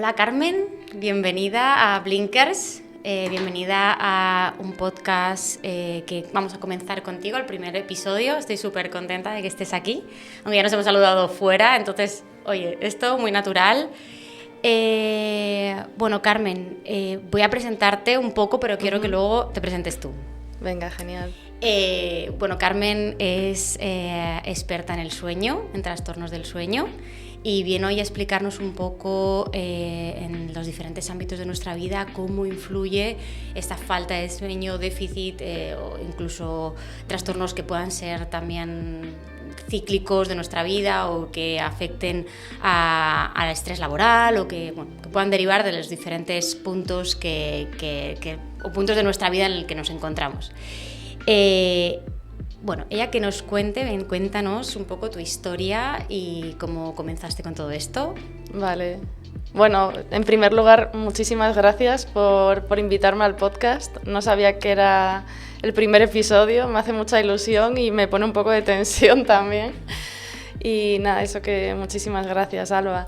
Hola Carmen, bienvenida a Blinkers, bienvenida a un podcast que vamos a comenzar contigo, el primer episodio. Estoy súper contenta de que estés aquí, aunque ya nos hemos saludado fuera, entonces, oye, esto muy natural. Bueno, Carmen, voy a presentarte un poco, pero quiero que luego te presentes tú. Venga, genial. Bueno, Carmen es experta en el sueño, en trastornos del sueño, y viene hoy a explicarnos un poco en los diferentes ámbitos de nuestra vida cómo influye esta falta de sueño, déficit o incluso trastornos que puedan ser también cíclicos de nuestra vida o que afecten al estrés laboral o que puedan derivar de los diferentes puntos o puntos de nuestra vida en el que nos encontramos. Bueno, ella que nos cuéntanos un poco tu historia y cómo comenzaste con todo esto. Vale. Bueno, en primer lugar, muchísimas gracias por invitarme al podcast. No sabía que era el primer episodio, me hace mucha ilusión y me pone un poco de tensión también. Y nada, eso que muchísimas gracias, Alba.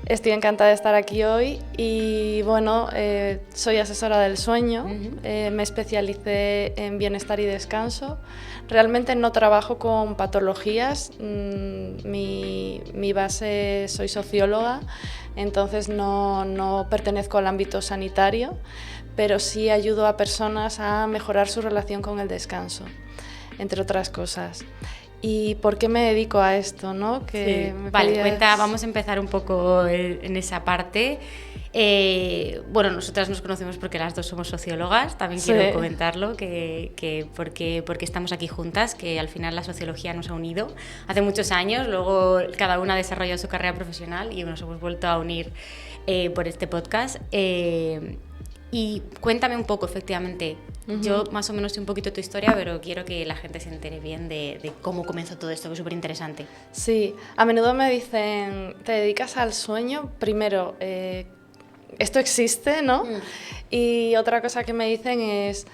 Estoy encantada de estar aquí hoy y bueno, soy asesora del sueño, me especialicé en bienestar y descanso. Realmente no trabajo con patologías, mi base soy socióloga, entonces no pertenezco al ámbito sanitario, pero sí ayudo a personas a mejorar su relación con el descanso, entre otras cosas. ¿Y por qué me dedico a esto, no? Sí. Vale, vamos a empezar un poco en esa parte. Bueno, nosotras nos conocemos porque las dos somos sociólogas, también quiero comentarlo, porque estamos aquí juntas, que al final la sociología nos ha unido hace muchos años, luego cada una ha desarrollado su carrera profesional y nos hemos vuelto a unir por este podcast. Y cuéntame un poco, efectivamente, yo más o menos sé un poquito tu historia, pero quiero que la gente se entere bien de cómo comenzó todo esto, que es súper interesante. Sí, a menudo me dicen, ¿te dedicas al sueño? Primero, esto existe, ¿no? Y otra cosa que me dicen es,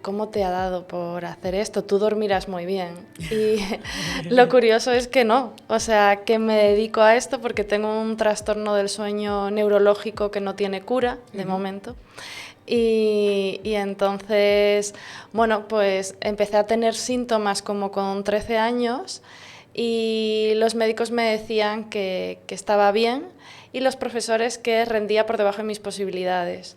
¿cómo te ha dado por hacer esto? Tú dormirás muy bien. Y lo curioso es que no, o sea, que me dedico a esto porque tengo un trastorno del sueño neurológico que no tiene cura, de momento. Y entonces, bueno, pues empecé a tener síntomas como con 13 años y los médicos me decían que estaba bien y los profesores que rendía por debajo de mis posibilidades.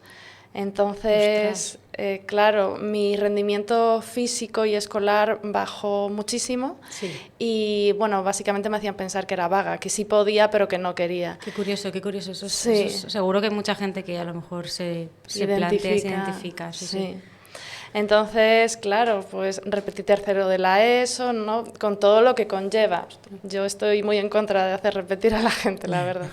Entonces, claro, mi rendimiento físico y escolar bajó muchísimo y, bueno, básicamente me hacían pensar que era vaga, que sí podía, pero que no quería. Qué curioso. Eso seguro que hay mucha gente que a lo mejor se identifica. Sí. Entonces, claro, pues repetí tercero de la ESO, ¿no? Con todo lo que conlleva. Yo estoy muy en contra de hacer repetir a la gente, la verdad.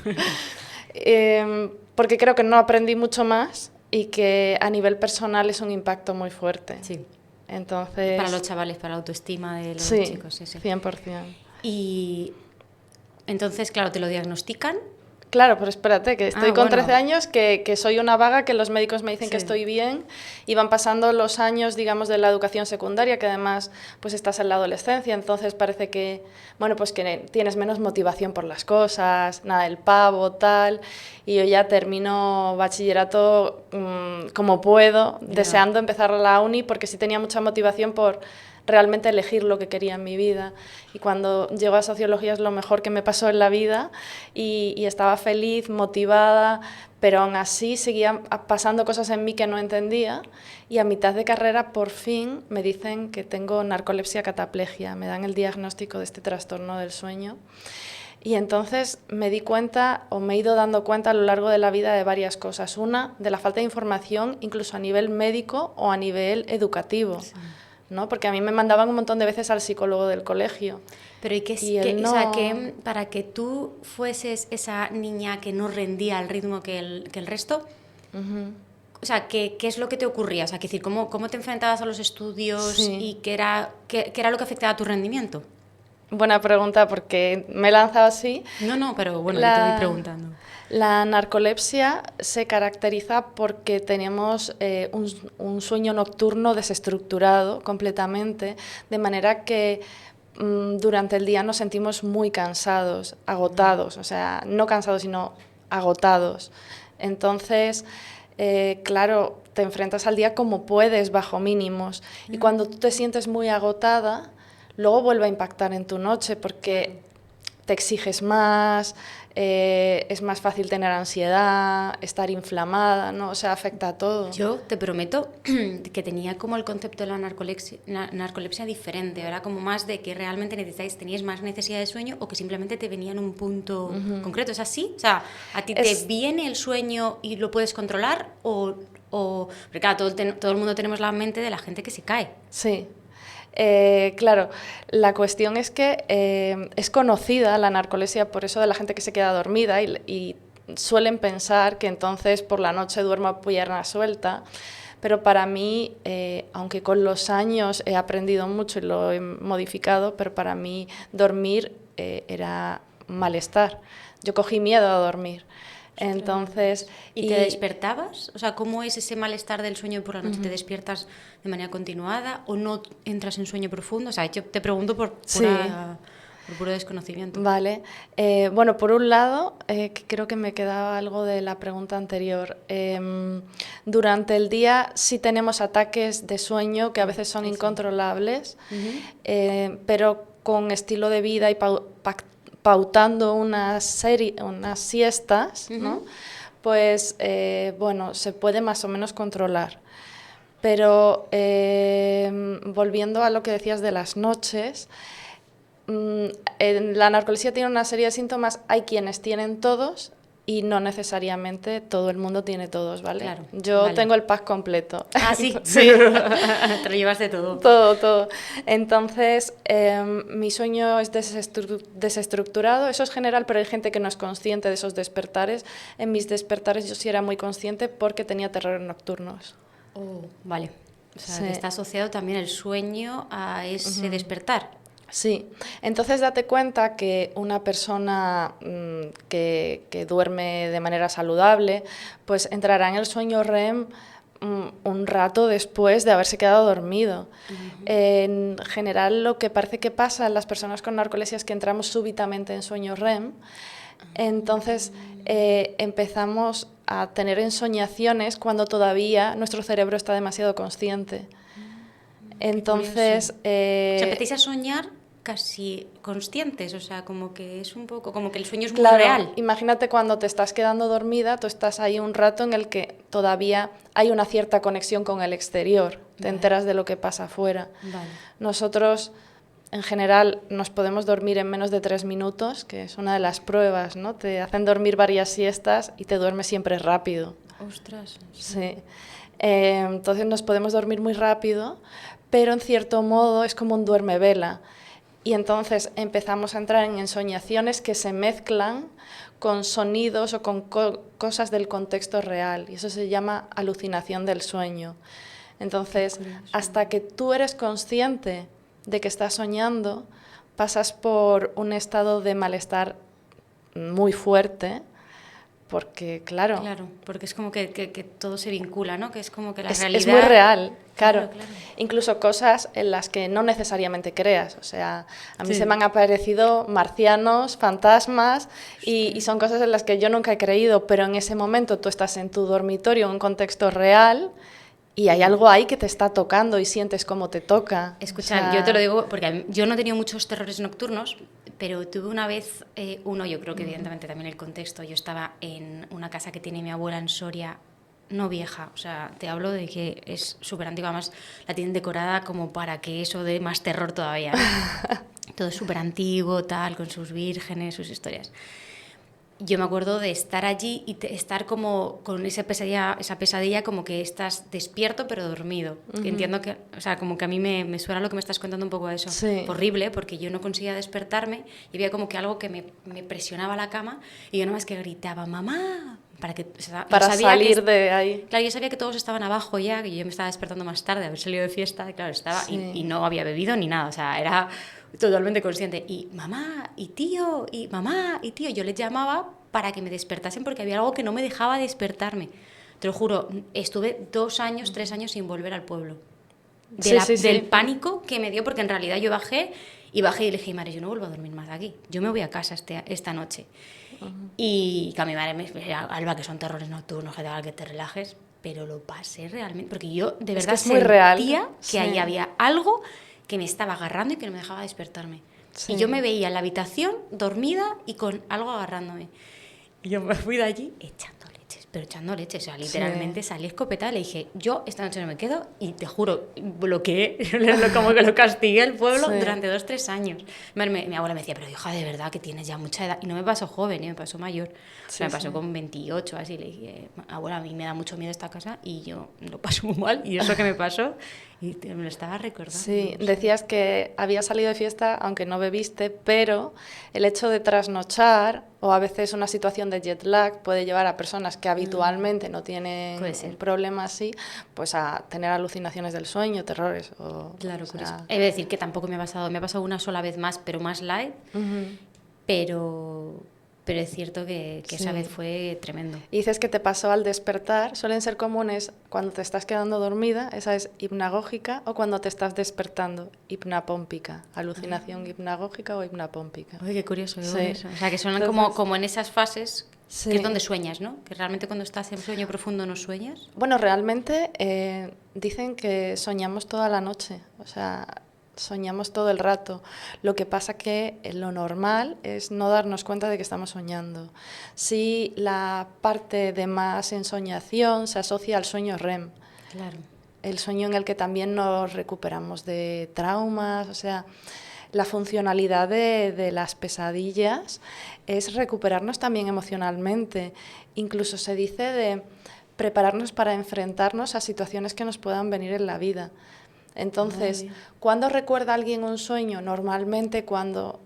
Porque creo que no aprendí mucho más y que a nivel personal es un impacto muy fuerte. Sí. Entonces, para los chavales, para la autoestima de los chicos. Sí, 100%. Y entonces, claro, te lo diagnostican. Claro, pero espérate, que estoy con 13 años, que soy una vaga, que los médicos me dicen que estoy bien, y van pasando los años, digamos, de la educación secundaria, que además pues estás en la adolescencia, entonces parece que, bueno, pues que tienes menos motivación por las cosas, nada, el pavo, tal, y yo ya termino bachillerato como puedo, deseando empezar la uni, porque sí tenía mucha motivación por realmente elegir lo que quería en mi vida. Y cuando llego a sociología es lo mejor que me pasó en la vida y estaba feliz, motivada, pero aún así seguían pasando cosas en mí que no entendía y a mitad de carrera por fin me dicen que tengo narcolepsia cataplegia, me dan el diagnóstico de este trastorno del sueño. Y entonces me di cuenta, o me he ido dando cuenta a lo largo de la vida de varias cosas. Una, de la falta de información, incluso a nivel médico o a nivel educativo. Sí. ¿No? Porque a mí me mandaban un montón de veces al psicólogo del colegio. Pero o sea, que para que tú fueses esa niña que no rendía al ritmo que el resto, o sea, ¿qué es lo que te ocurría? O sea, decir, ¿cómo te enfrentabas a los estudios y qué era lo que afectaba a tu rendimiento? Buena pregunta, porque me he lanzado así. No, pero bueno, yo te voy preguntando. La narcolepsia se caracteriza porque tenemos un sueño nocturno desestructurado completamente, de manera que durante el día nos sentimos muy cansados, agotados, o sea, no cansados, sino agotados. Entonces, claro, te enfrentas al día como puedes, bajo mínimos. Y cuando tú te sientes muy agotada, luego vuelve a impactar en tu noche porque te exiges más, es más fácil tener ansiedad, estar inflamada, ¿no? O sea, afecta a todo. Yo te prometo que tenía como el concepto de la narcolepsia diferente, era como más de que realmente teníais más necesidad de sueño o que simplemente te venía en un punto concreto. ¿Es así? O sea, ¿a ti te viene el sueño y lo puedes controlar? Porque claro, todo el mundo tenemos la mente de la gente que se cae. Sí. Claro, la cuestión es que es conocida la narcolepsia por eso de la gente que se queda dormida y suelen pensar que entonces por la noche duermo a pierna suelta, pero para mí, aunque con los años he aprendido mucho y lo he modificado, pero para mí dormir era malestar. Yo cogí miedo a dormir. Entonces, ¿Y te despertabas? O sea, ¿cómo es ese malestar del sueño por la noche? ¿Te despiertas de manera continuada o no entras en sueño profundo? O sea, yo te pregunto por puro desconocimiento. Vale. Bueno, por un lado, que creo que me quedaba algo de la pregunta anterior. Durante el día sí tenemos ataques de sueño que a veces son incontrolables, pero con estilo de vida y pautando unas siestas, ¿no? Pues bueno, se puede más o menos controlar. Pero volviendo a lo que decías de las noches, la narcolepsia tiene una serie de síntomas, hay quienes tienen todos y no necesariamente todo el mundo tiene todos, ¿vale? Claro, Yo tengo el pack completo. Ah, sí. Sí. Te lo llevas de todo. Todo. Entonces, mi sueño es desestructurado, eso es general, pero hay gente que no es consciente de esos despertares. En mis despertares yo sí era muy consciente porque tenía terrores nocturnos. Oh, vale. O sea, que está asociado también el sueño a ese despertar. Sí, entonces date cuenta que una persona que duerme de manera saludable, pues entrará en el sueño REM un rato después de haberse quedado dormido. En general, lo que parece que pasa en las personas con narcolepsia es que entramos súbitamente en sueño REM, entonces empezamos a tener ensoñaciones cuando todavía nuestro cerebro está demasiado consciente. Entonces... empezáis a soñar casi conscientes, o sea, como que es un poco, como que el sueño es muy claro, real. Imagínate cuando te estás quedando dormida, tú estás ahí un rato en el que todavía hay una cierta conexión con el exterior, te enteras de lo que pasa afuera. Vale. Nosotros, en general, nos podemos dormir en menos de 3 minutos, que es una de las pruebas, ¿no? Te hacen dormir varias siestas y te duermes siempre rápido. Ostras. Sí. Entonces nos podemos dormir muy rápido, pero en cierto modo es como un duerme-vela. Y entonces empezamos a entrar en ensoñaciones que se mezclan con sonidos o con cosas del contexto real. Y eso se llama alucinación del sueño. Entonces, hasta que tú eres consciente de que estás soñando, pasas por un estado de malestar muy fuerte. Porque, claro... Claro, porque es como que todo se vincula, ¿no? Que es como que la realidad... Es muy real, claro. Claro. Incluso cosas en las que no necesariamente creas. O sea, a mí se me han aparecido marcianos, fantasmas, y son cosas en las que yo nunca he creído, pero en ese momento tú estás en tu dormitorio, en un contexto real, y hay algo ahí que te está tocando y sientes cómo te toca. Escucha, yo te lo digo porque yo no he tenido muchos terrores nocturnos, pero tuve una vez yo creo que evidentemente también el contexto. Yo estaba en una casa que tiene mi abuela en Soria, no vieja, o sea, te hablo de que es súper antigua, además la tienen decorada como para que eso dé más terror todavía, ¿no? Todo súper antiguo, tal, con sus vírgenes, sus historias. Yo me acuerdo de estar allí y estar como con esa pesadilla como que estás despierto pero dormido. Entiendo que, o sea, como que a mí me suena lo que me estás contando un poco de eso. Sí. Horrible, porque yo no conseguía despertarme y había como que algo que me presionaba la cama y yo nada más que gritaba, ¡mamá! Para salir de ahí. Claro, yo sabía que todos estaban abajo ya, que yo me estaba despertando más tarde, haber salido de fiesta, y claro, estaba y no había bebido ni nada, o sea, era totalmente consciente. Y mamá, y tío, y mamá, y tío, yo les llamaba para que me despertasen porque había algo que no me dejaba despertarme. Te lo juro, estuve 2 años, 3 años sin volver al pueblo. Del pánico que me dio, porque en realidad yo bajé y le dije, madre, yo no vuelvo a dormir más aquí, yo me voy a casa esta noche. Y que a mi madre me decía, Alba, que son terrores nocturnos, que te relajes, pero lo pasé realmente, porque yo de verdad es muy real. Que ahí había algo que me estaba agarrando y que no me dejaba despertarme. Sí. Y yo me veía en la habitación dormida y con algo agarrándome. Y yo me fui de allí echando leches, o sea, literalmente salí escopetada, le dije, yo esta noche no me quedo, y te juro, bloqueé, como que lo castigué el pueblo durante 2-3 años. Mi abuela me decía, pero hija, de verdad que tienes ya mucha edad, y no me pasó joven, me pasó mayor, o sea, me pasó con 28, así, le dije, abuela, a mí me da mucho miedo esta casa, y yo lo paso muy mal, y eso que me pasó, y me lo estaba recordando. Sí, decías que habías salido de fiesta, aunque no bebiste, pero el hecho de trasnochar, o a veces una situación de jet lag, puede llevar a personas que habitualmente no tienen un problema así, pues a tener alucinaciones del sueño, terrores. Claro, por eso. He de decir que tampoco me ha pasado una sola vez más, pero más light, pero es cierto que esa vez fue tremendo. Y dices que te pasó al despertar, suelen ser comunes cuando te estás quedando dormida, esa es hipnagógica, o cuando te estás despertando, hipnapómpica, alucinación hipnagógica o hipnapómpica. Uy, qué curioso. Eso. O sea, que suenan como en esas fases, que es donde sueñas, ¿no? Que realmente cuando estás en sueño profundo no sueñas. Bueno, realmente dicen que soñamos toda la noche, o sea, soñamos todo el rato. Lo que pasa que lo normal es no darnos cuenta de que estamos soñando. Sí, la parte de más ensoñación se asocia al sueño REM. Claro. El sueño en el que también nos recuperamos de traumas, o sea, la funcionalidad de las pesadillas es recuperarnos también emocionalmente. Incluso se dice de prepararnos para enfrentarnos a situaciones que nos puedan venir en la vida. Entonces, ¿cuándo recuerda alguien un sueño? Normalmente cuando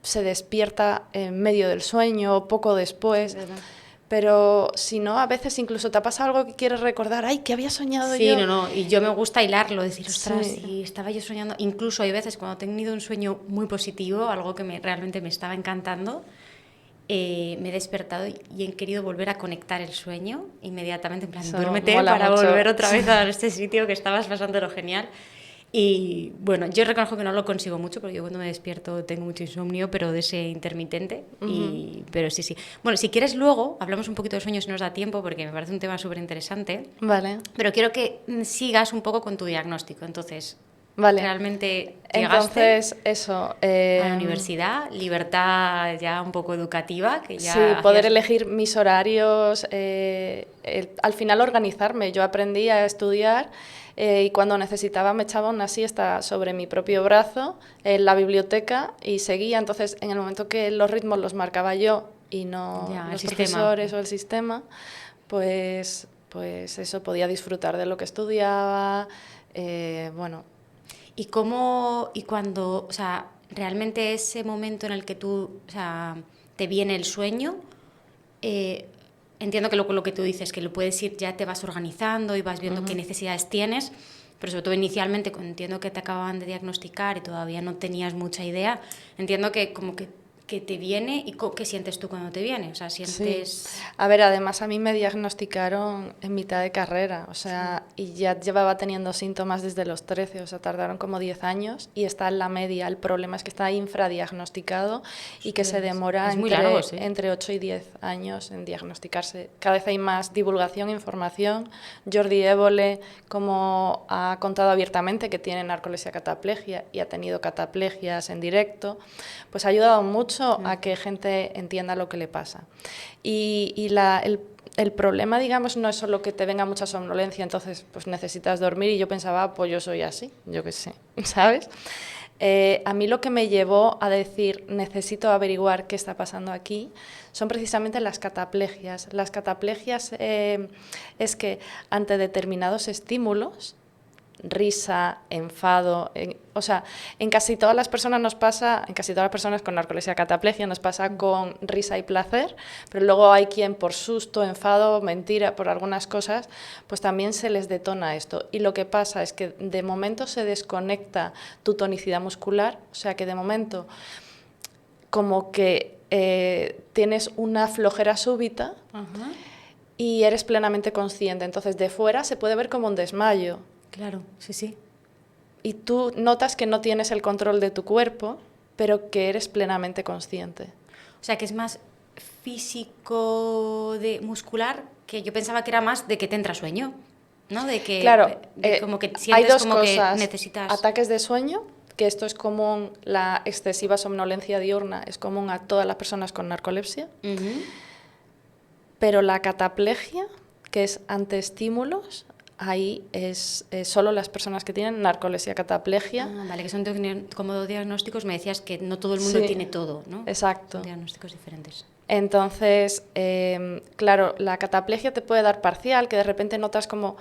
se despierta en medio del sueño o poco después. Pero si no, a veces incluso te ha pasado algo que quieres recordar. ¡Ay, que había soñado yo! Sí, no, y yo me gusta hilarlo, decir, ostras, sí, estaba yo soñando. Incluso hay veces cuando he tenido un sueño muy positivo, algo que realmente me estaba encantando, me he despertado y he querido volver a conectar el sueño inmediatamente, en plan, duérmete para volver otra vez a este sitio que estabas pasándolo genial. Y bueno, yo reconozco que no lo consigo mucho porque yo cuando me despierto tengo mucho insomnio, pero de ese intermitente. Pero sí. Bueno, si quieres luego hablamos un poquito de sueños si nos da tiempo porque me parece un tema súper interesante. Vale. Pero quiero que sigas un poco con tu diagnóstico. Entonces, realmente llegaste a la universidad, libertad ya un poco educativa. Que ya sí, poder elegir mis horarios, al final organizarme. Yo aprendí a estudiar y cuando necesitaba me echaba una siesta sobre mi propio brazo en la biblioteca y seguía. Entonces, en el momento que los ritmos los marcaba yo y no los profesores o el sistema, pues eso, podía disfrutar de lo que estudiaba, bueno. ¿Y cuando, o sea, realmente ese momento en el que tú, o sea, te viene el sueño, entiendo que lo que tú dices, que lo puedes ir, ya te vas organizando y vas viendo qué necesidades tienes, pero sobre todo inicialmente, cuando entiendo que te acababan de diagnosticar y todavía no tenías mucha idea, entiendo que como que te viene y qué sientes tú cuando te viene, o sea, sientes... Sí. A ver, además a mí me diagnosticaron en mitad de carrera, o sea, y ya llevaba teniendo síntomas desde los 13, o sea, tardaron como 10 años y está en la media. El problema es que está infradiagnosticado y que se demora entre 8 y 10 años en diagnosticarse. Cada vez hay más divulgación, información. Jordi Évole, como ha contado abiertamente que tiene narcolepsia cataplegia y ha tenido cataplegias en directo, pues ha ayudado mucho a que gente entienda lo que le pasa. Y el problema, digamos, no es solo que te venga mucha somnolencia, entonces pues necesitas dormir, y yo pensaba, pues yo soy así, yo qué sé, ¿sabes? A mí lo que me llevó a decir, necesito averiguar qué está pasando aquí, son precisamente las cataplegias. Las cataplegias es que ante determinados estímulos, risa, enfado, o sea, en casi todas las personas nos pasa, en casi todas las personas con narcolepsia cataplegia nos pasa con risa y placer, pero luego hay quien por susto, enfado, mentira, por algunas cosas, pues también se les detona esto. Y lo que pasa es que de momento se desconecta tu tonicidad muscular, o sea que de momento como que tienes una flojera súbita y eres plenamente consciente, entonces de fuera se puede ver como un desmayo. Claro, sí. Y tú notas que no tienes el control de tu cuerpo, pero que eres plenamente consciente. O sea, que es más físico muscular que yo pensaba que era más de que te entra sueño, ¿no? De que claro, como que sientes hay dos como cosas, que necesitas... ataques de sueño, que esto es común, la excesiva somnolencia diurna es común a todas las personas con narcolepsia, pero la cataplegia, que es ante estímulos, ahí es solo las personas que tienen narcolepsia, cataplegia. Vale, que son como dos diagnósticos, me decías que no todo el mundo tiene todo, ¿no? Exacto. Son diagnósticos diferentes. Entonces, claro, la cataplegia te puede dar parcial, que de repente notas como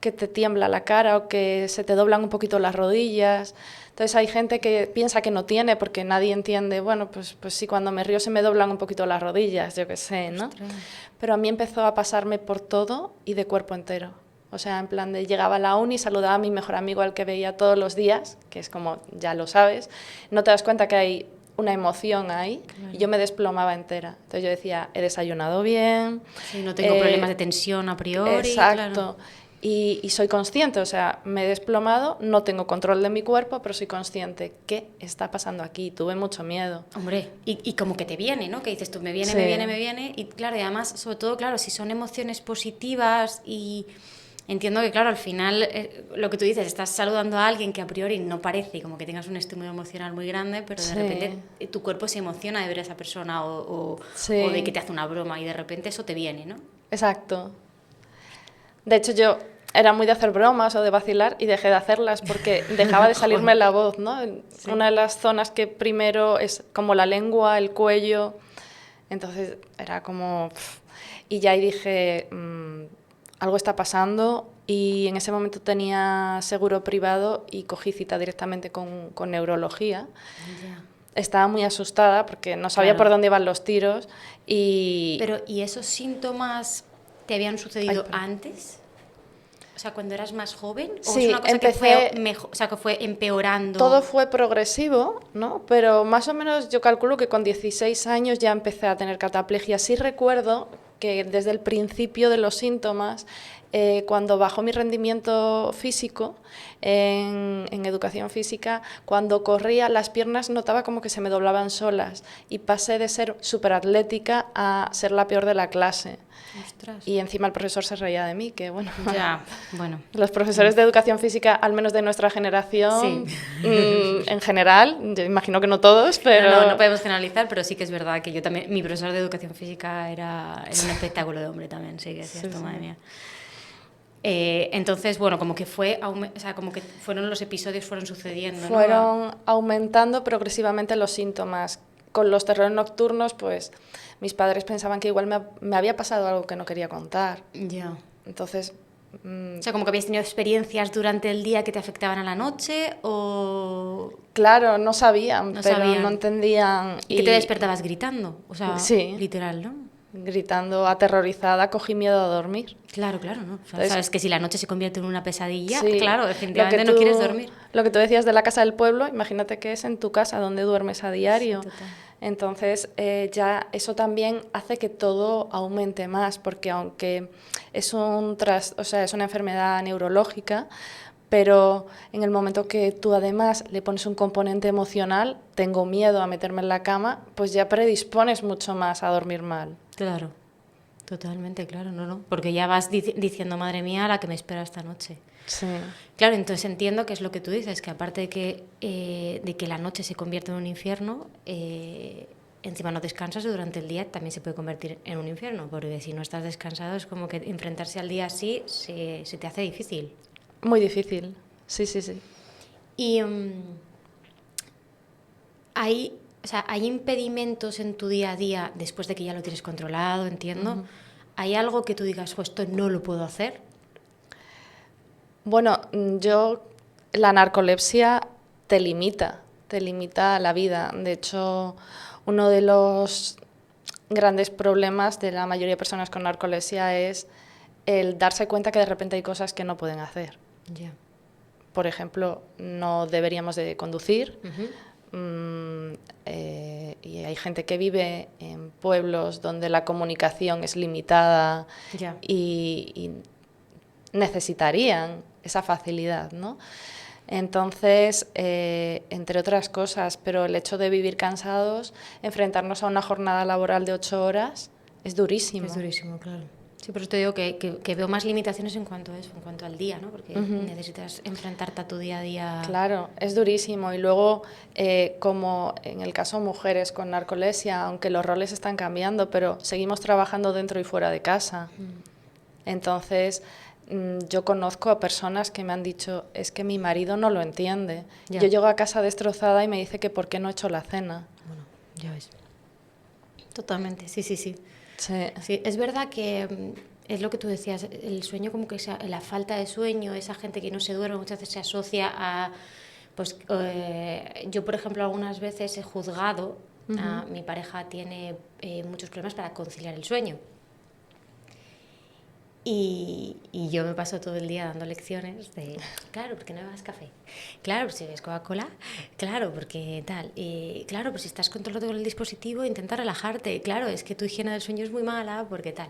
que te tiembla la cara o que se te doblan un poquito las rodillas. Entonces hay gente que piensa que no tiene porque nadie entiende, bueno, pues sí, cuando me río se me doblan un poquito las rodillas, yo qué sé, ¿no? Ostras. Pero a mí empezó a pasarme por todo y de cuerpo entero. O sea, en plan de llegaba a la uni, saludaba a mi mejor amigo al que veía todos los días, que es como, ya lo sabes, no te das cuenta que hay una emoción ahí, claro. Y yo me desplomaba entera. Entonces yo decía, he desayunado bien. Sí, no tengo problemas de tensión a priori. Exacto. Claro. Y soy consciente, o sea, me he desplomado, no tengo control de mi cuerpo, pero soy consciente, ¿qué está pasando aquí? Tuve mucho miedo. Hombre, y como que te viene, ¿no? Que dices tú, me viene, me viene, y claro, y además, sobre todo, claro, si son emociones positivas y... Entiendo que, claro, al final, lo que tú dices, estás saludando a alguien que a priori no parece como que tengas un estímulo emocional muy grande, pero de repente tu cuerpo se emociona de ver a esa persona o de que te hace una broma y de repente eso te viene, ¿no? Exacto. De hecho, yo era muy de hacer bromas o de vacilar y dejé de hacerlas porque dejaba de salirme la voz, ¿no? Sí. Una de las zonas que primero es como la lengua, el cuello, entonces era como... Y ya ahí dije... algo está pasando, y en ese momento tenía seguro privado y cogí cita directamente con neurología. Yeah. Estaba muy asustada porque no sabía por dónde iban los tiros. Pero, ¿y esos síntomas te habían sucedido antes? O sea, cuando eras más joven, ¿o sí, es una cosa que fue mejor, o sea, que fue empeorando? Todo fue progresivo, ¿no? Pero más o menos yo calculo que con 16 años ya empecé a tener cataplegia. Sí recuerdo que desde el principio de los síntomas, cuando bajó mi rendimiento físico en educación física, cuando corría las piernas notaba como que se me doblaban solas y pasé de ser superatlética a ser la peor de la clase. Ostras. Y encima el profesor se reía de mí, que bueno, los profesores de educación física, al menos de nuestra generación, en general, yo imagino que no todos, pero... No podemos generalizar, pero sí que es verdad que yo también, mi profesor de educación física era un espectáculo de hombre también, sí que es cierto, madre mía. Entonces, bueno, como que como que los episodios fueron sucediendo, fueron aumentando progresivamente los síntomas. Con los terrores nocturnos, pues mis padres pensaban que igual me había pasado algo que no quería contar. Ya. Entonces... O sea, como que habías tenido experiencias durante el día que te afectaban a la noche, o... Claro, no sabían, no entendían. ¿Y que te despertabas gritando? O sea, sí. Literal, ¿no? Gritando, aterrorizada, cogí miedo a dormir. Claro, ¿no? O sea, sabes que si la noche se convierte en una pesadilla, sí, claro, definitivamente no quieres dormir. Lo que tú decías de la casa del pueblo, imagínate que es en tu casa donde duermes a diario. Sí, total. Entonces, ya eso también hace que todo aumente más, porque aunque es es una enfermedad neurológica, pero en el momento que tú además le pones un componente emocional, tengo miedo a meterme en la cama, pues ya predispones mucho más a dormir mal. Claro, totalmente, claro, no, porque ya vas diciendo, madre mía, la que me espera esta noche. Sí. Claro, entonces entiendo que es lo que tú dices, que aparte de que la noche se convierte en un infierno, encima no descansas y durante el día también se puede convertir en un infierno, porque si no estás descansado es como que enfrentarse al día así se te hace difícil. Muy difícil, sí. Y hay impedimentos en tu día a día, después de que ya lo tienes controlado, entiendo. Uh-huh. ¿Hay algo que tú digas, esto no lo puedo hacer? Bueno, la narcolepsia te limita la vida. De hecho, uno de los grandes problemas de la mayoría de personas con narcolepsia es el darse cuenta que de repente hay cosas que no pueden hacer. Yeah. Por ejemplo, no deberíamos de conducir. Uh-huh. Y hay gente que vive en pueblos donde la comunicación es limitada. Yeah. y necesitarían esa facilidad, ¿no? Entonces, entre otras cosas, pero el hecho de vivir cansados, enfrentarnos a una jornada laboral de 8 horas, es durísimo. Es durísimo, claro. Sí, por eso te digo que veo más limitaciones en cuanto a eso, en cuanto al día, ¿no? Porque necesitas enfrentarte a tu día a día. Claro, es durísimo. Y luego, como en el caso de mujeres con narcolepsia, aunque los roles están cambiando, pero seguimos trabajando dentro y fuera de casa. Entonces, yo conozco a personas que me han dicho, es que mi marido no lo entiende. Ya. Yo llego a casa destrozada y me dice que por qué no he hecho la cena. Bueno, ya ves. Totalmente, sí. Sí. Sí, es verdad que es lo que tú decías, el sueño como que la falta de sueño, esa gente que no se duerme muchas veces se asocia a, pues yo por ejemplo algunas veces he juzgado, a mi pareja tiene muchos problemas para conciliar el sueño. Y yo me paso todo el día dando lecciones de, claro, porque no bebas café, claro, si bebes Coca-Cola, claro, porque tal, claro, pues si estás controlado con el dispositivo, intenta relajarte, claro, es que tu higiene del sueño es muy mala, porque tal.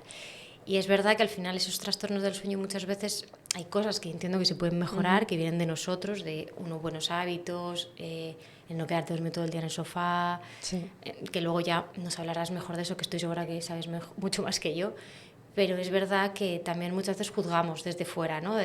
Y es verdad que al final esos trastornos del sueño muchas veces hay cosas que entiendo que se pueden mejorar, que vienen de nosotros, de unos buenos hábitos, el no quedarte dormido todo el día en el sofá, que luego ya nos hablarás mejor de eso, que estoy segura que sabes mucho más que yo. Pero es verdad que también muchas veces juzgamos desde fuera, ¿no?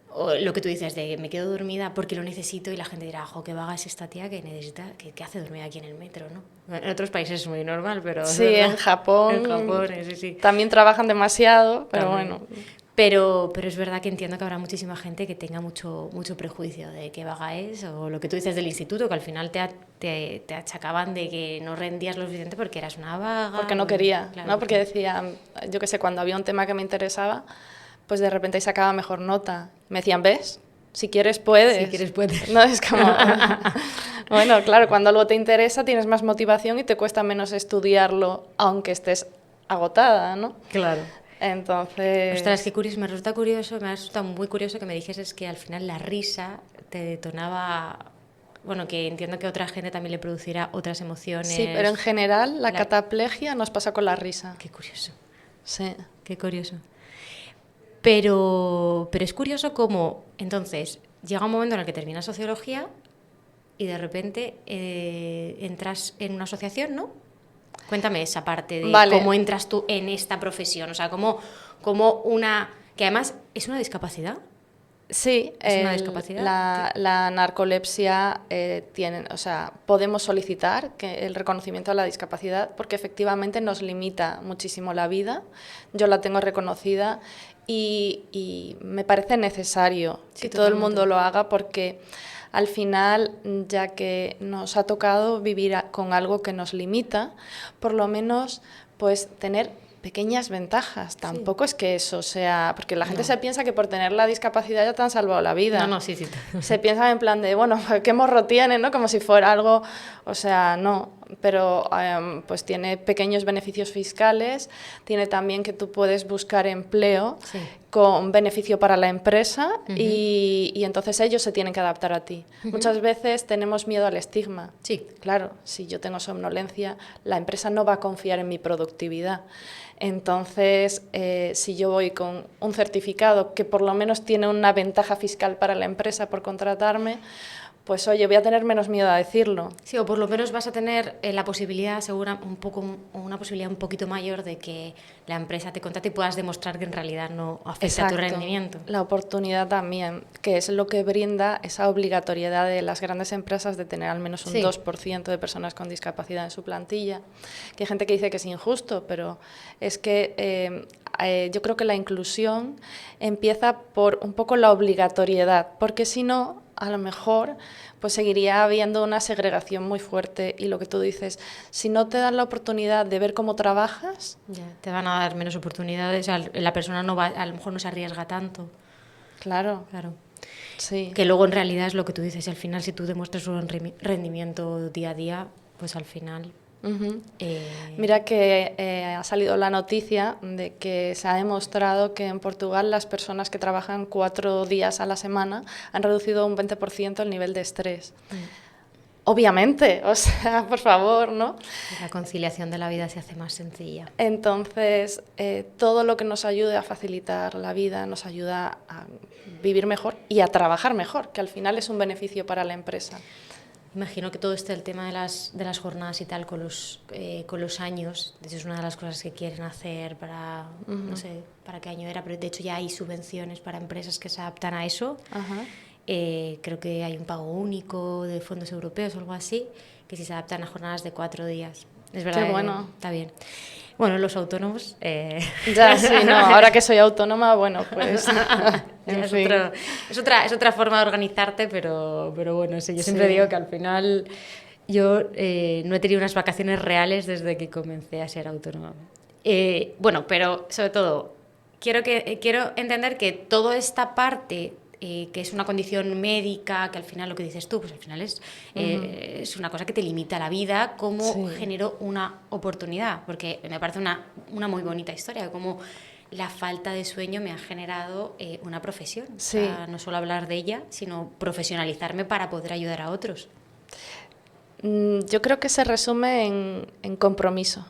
O lo que tú dices, de me quedo dormida porque lo necesito y la gente dirá, jo, qué vaga es esta tía que necesita, que hace dormida aquí en el metro, ¿no? En otros países es muy normal, pero... Sí, en Japón, sí. También trabajan demasiado, pero también. bueno... Pero es verdad que entiendo que habrá muchísima gente que tenga mucho prejuicio de qué vaga es, o lo que tú dices del instituto, que al final te achacaban de que no rendías lo suficiente porque eras una vaga. Porque no quería, claro, ¿no? Porque decía, yo qué sé, cuando había un tema que me interesaba, pues de repente sacaba mejor nota. Me decían, ¿ves? Si quieres puedes. Si quieres puedes. No, es como... Bueno, claro, cuando algo te interesa tienes más motivación y te cuesta menos estudiarlo, aunque estés agotada, ¿no? Claro. Entonces... Ostras, qué curioso, me resulta muy curioso que me dijeses que al final la risa te detonaba... Bueno, que entiendo que a otra gente también le producirá otras emociones. Sí, pero en general la cataplegia nos pasa con la risa. Qué curioso. Sí. Qué curioso. Pero es curioso cómo, entonces, llega un momento en el que terminas sociología y de repente entras en una asociación, ¿no? Cuéntame esa parte de cómo entras tú en esta profesión, o sea, cómo una... que además es una discapacidad. Sí, es una discapacidad. La narcolepsia podemos solicitar el reconocimiento de la discapacidad porque efectivamente nos limita muchísimo la vida. Yo la tengo reconocida y me parece necesario que todo el mundo lo haga porque al final, ya que nos ha tocado vivir con algo que nos limita, por lo menos pues tener pequeñas ventajas. Tampoco es que eso sea... Porque la gente se piensa que por tener la discapacidad ya te han salvado la vida. No, sí. Se piensa en plan de, bueno, ¿qué morro tiene? ¿No? Como si fuera algo... O sea, no. Pero pues tiene pequeños beneficios fiscales. Tiene también que tú puedes buscar empleo con beneficio para la empresa y entonces ellos se tienen que adaptar a ti. Muchas veces tenemos miedo al estigma. Sí. Claro, si yo tengo somnolencia, la empresa no va a confiar en mi productividad. Entonces, si yo voy con un certificado que por lo menos tiene una ventaja fiscal para la empresa por contratarme, pues oye, voy a tener menos miedo a decirlo. Sí, o por lo menos vas a tener la posibilidad, una posibilidad un poquito mayor de que la empresa te contrate y puedas demostrar que en realidad no afecta a tu rendimiento. La oportunidad también, que es lo que brinda esa obligatoriedad de las grandes empresas de tener al menos un 2% de personas con discapacidad en su plantilla. Que hay gente que dice que es injusto, pero es que yo creo que la inclusión empieza por un poco la obligatoriedad, porque si no, a lo mejor pues seguiría habiendo una segregación muy fuerte y lo que tú dices, si no te dan la oportunidad de ver cómo trabajas... Ya, te van a dar menos oportunidades, la persona a lo mejor no se arriesga tanto. Claro. Sí. Que luego en realidad es lo que tú dices, y al final si tú demuestras un rendimiento día a día, pues al final... Mira que ha salido la noticia de que se ha demostrado que en Portugal las personas que trabajan 4 días a la semana han reducido un 20% el nivel de estrés. Obviamente, o sea, por favor, ¿no? La conciliación de la vida se hace más sencilla. Entonces, todo lo que nos ayude a facilitar la vida nos ayuda a vivir mejor y a trabajar mejor, que al final es un beneficio para la empresa. Imagino que todo el tema de las jornadas y tal con los años, de hecho es una de las cosas que quieren hacer para, no sé para qué año era, pero de hecho ya hay subvenciones para empresas que se adaptan a eso. Creo que hay un pago único de fondos europeos o algo así, que si se adaptan a jornadas de 4 días. Es verdad. Qué bueno. Está bien. Bueno, los autónomos... Ya, sí, no, ahora que soy autónoma, bueno, pues... en fin. Es otra forma de organizarte, pero bueno, sí, yo siempre digo que al final yo no he tenido unas vacaciones reales desde que comencé a ser autónoma. Bueno, pero sobre todo, quiero entender que toda esta parte... que es una condición médica, que al final lo que dices tú, pues al final es una cosa que te limita la vida, cómo generó una oportunidad, porque me parece una muy bonita historia, cómo la falta de sueño me ha generado una profesión. Sí. O sea, no solo hablar de ella, sino profesionalizarme para poder ayudar a otros. Yo creo que se resume en compromiso.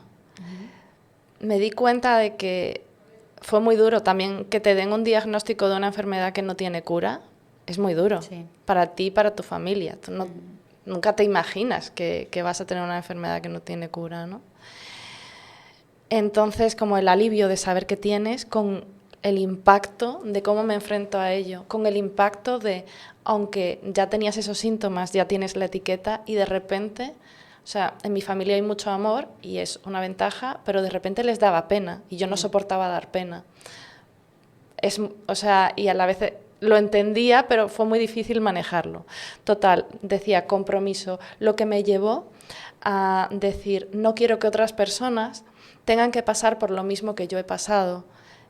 Me di cuenta de que fue muy duro también que te den un diagnóstico de una enfermedad que no tiene cura. Es muy duro para ti y para tu familia. Tú nunca te imaginas que vas a tener una enfermedad que no tiene cura, ¿no? Entonces, como el alivio de saber que tienes, con el impacto de cómo me enfrento a ello, con el impacto de, aunque ya tenías esos síntomas, ya tienes la etiqueta y de repente... O sea, en mi familia hay mucho amor y es una ventaja, pero de repente les daba pena y yo no soportaba dar pena. O sea, y a la vez lo entendía, pero fue muy difícil manejarlo. Total, decía compromiso, lo que me llevó a decir, no quiero que otras personas tengan que pasar por lo mismo que yo he pasado.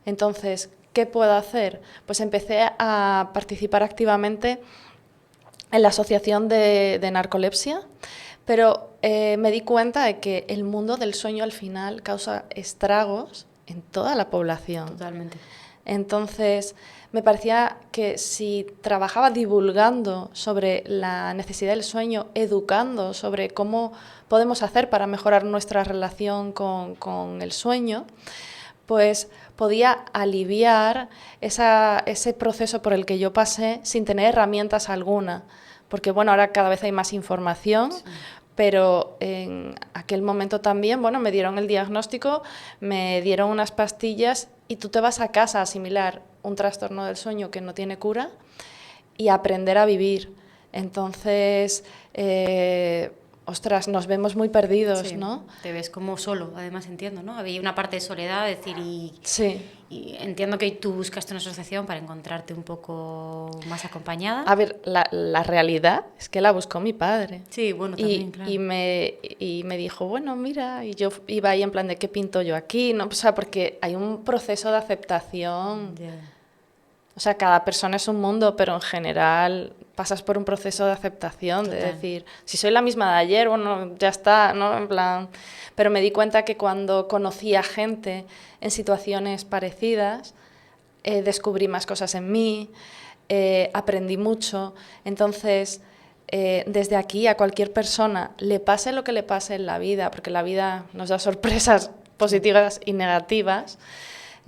Entonces, ¿qué puedo hacer? Pues empecé a participar activamente en la Asociación de Narcolepsia, pero me di cuenta de que el mundo del sueño al final causa estragos en toda la población. Totalmente. Entonces, me parecía que si trabajaba divulgando sobre la necesidad del sueño, educando sobre cómo podemos hacer para mejorar nuestra relación con el sueño, pues podía aliviar ese proceso por el que yo pasé sin tener herramientas alguna. Porque bueno, ahora cada vez hay más información, pero en aquel momento también, bueno, me dieron el diagnóstico, me dieron unas pastillas y tú te vas a casa a asimilar un trastorno del sueño que no tiene cura y aprender a vivir. Entonces, ostras, nos vemos muy perdidos, ¿no? Te ves como solo, además entiendo, ¿no? Había una parte de soledad, decir, y entiendo que tú buscaste una asociación para encontrarte un poco más acompañada. A ver, la realidad es que la buscó mi padre. Sí, bueno, también, claro. Y me dijo, bueno, mira, y yo iba ahí en plan de, ¿qué pinto yo aquí? ¿No? O sea, porque hay un proceso de aceptación. O sea, cada persona es un mundo, pero en general pasas por un proceso de aceptación, de decir, si soy la misma de ayer, bueno, ya está, ¿no? En plan... Pero me di cuenta que cuando conocí a gente en situaciones parecidas, descubrí más cosas en mí, aprendí mucho. Entonces, desde aquí a cualquier persona, le pase lo que le pase en la vida, porque la vida nos da sorpresas positivas y negativas,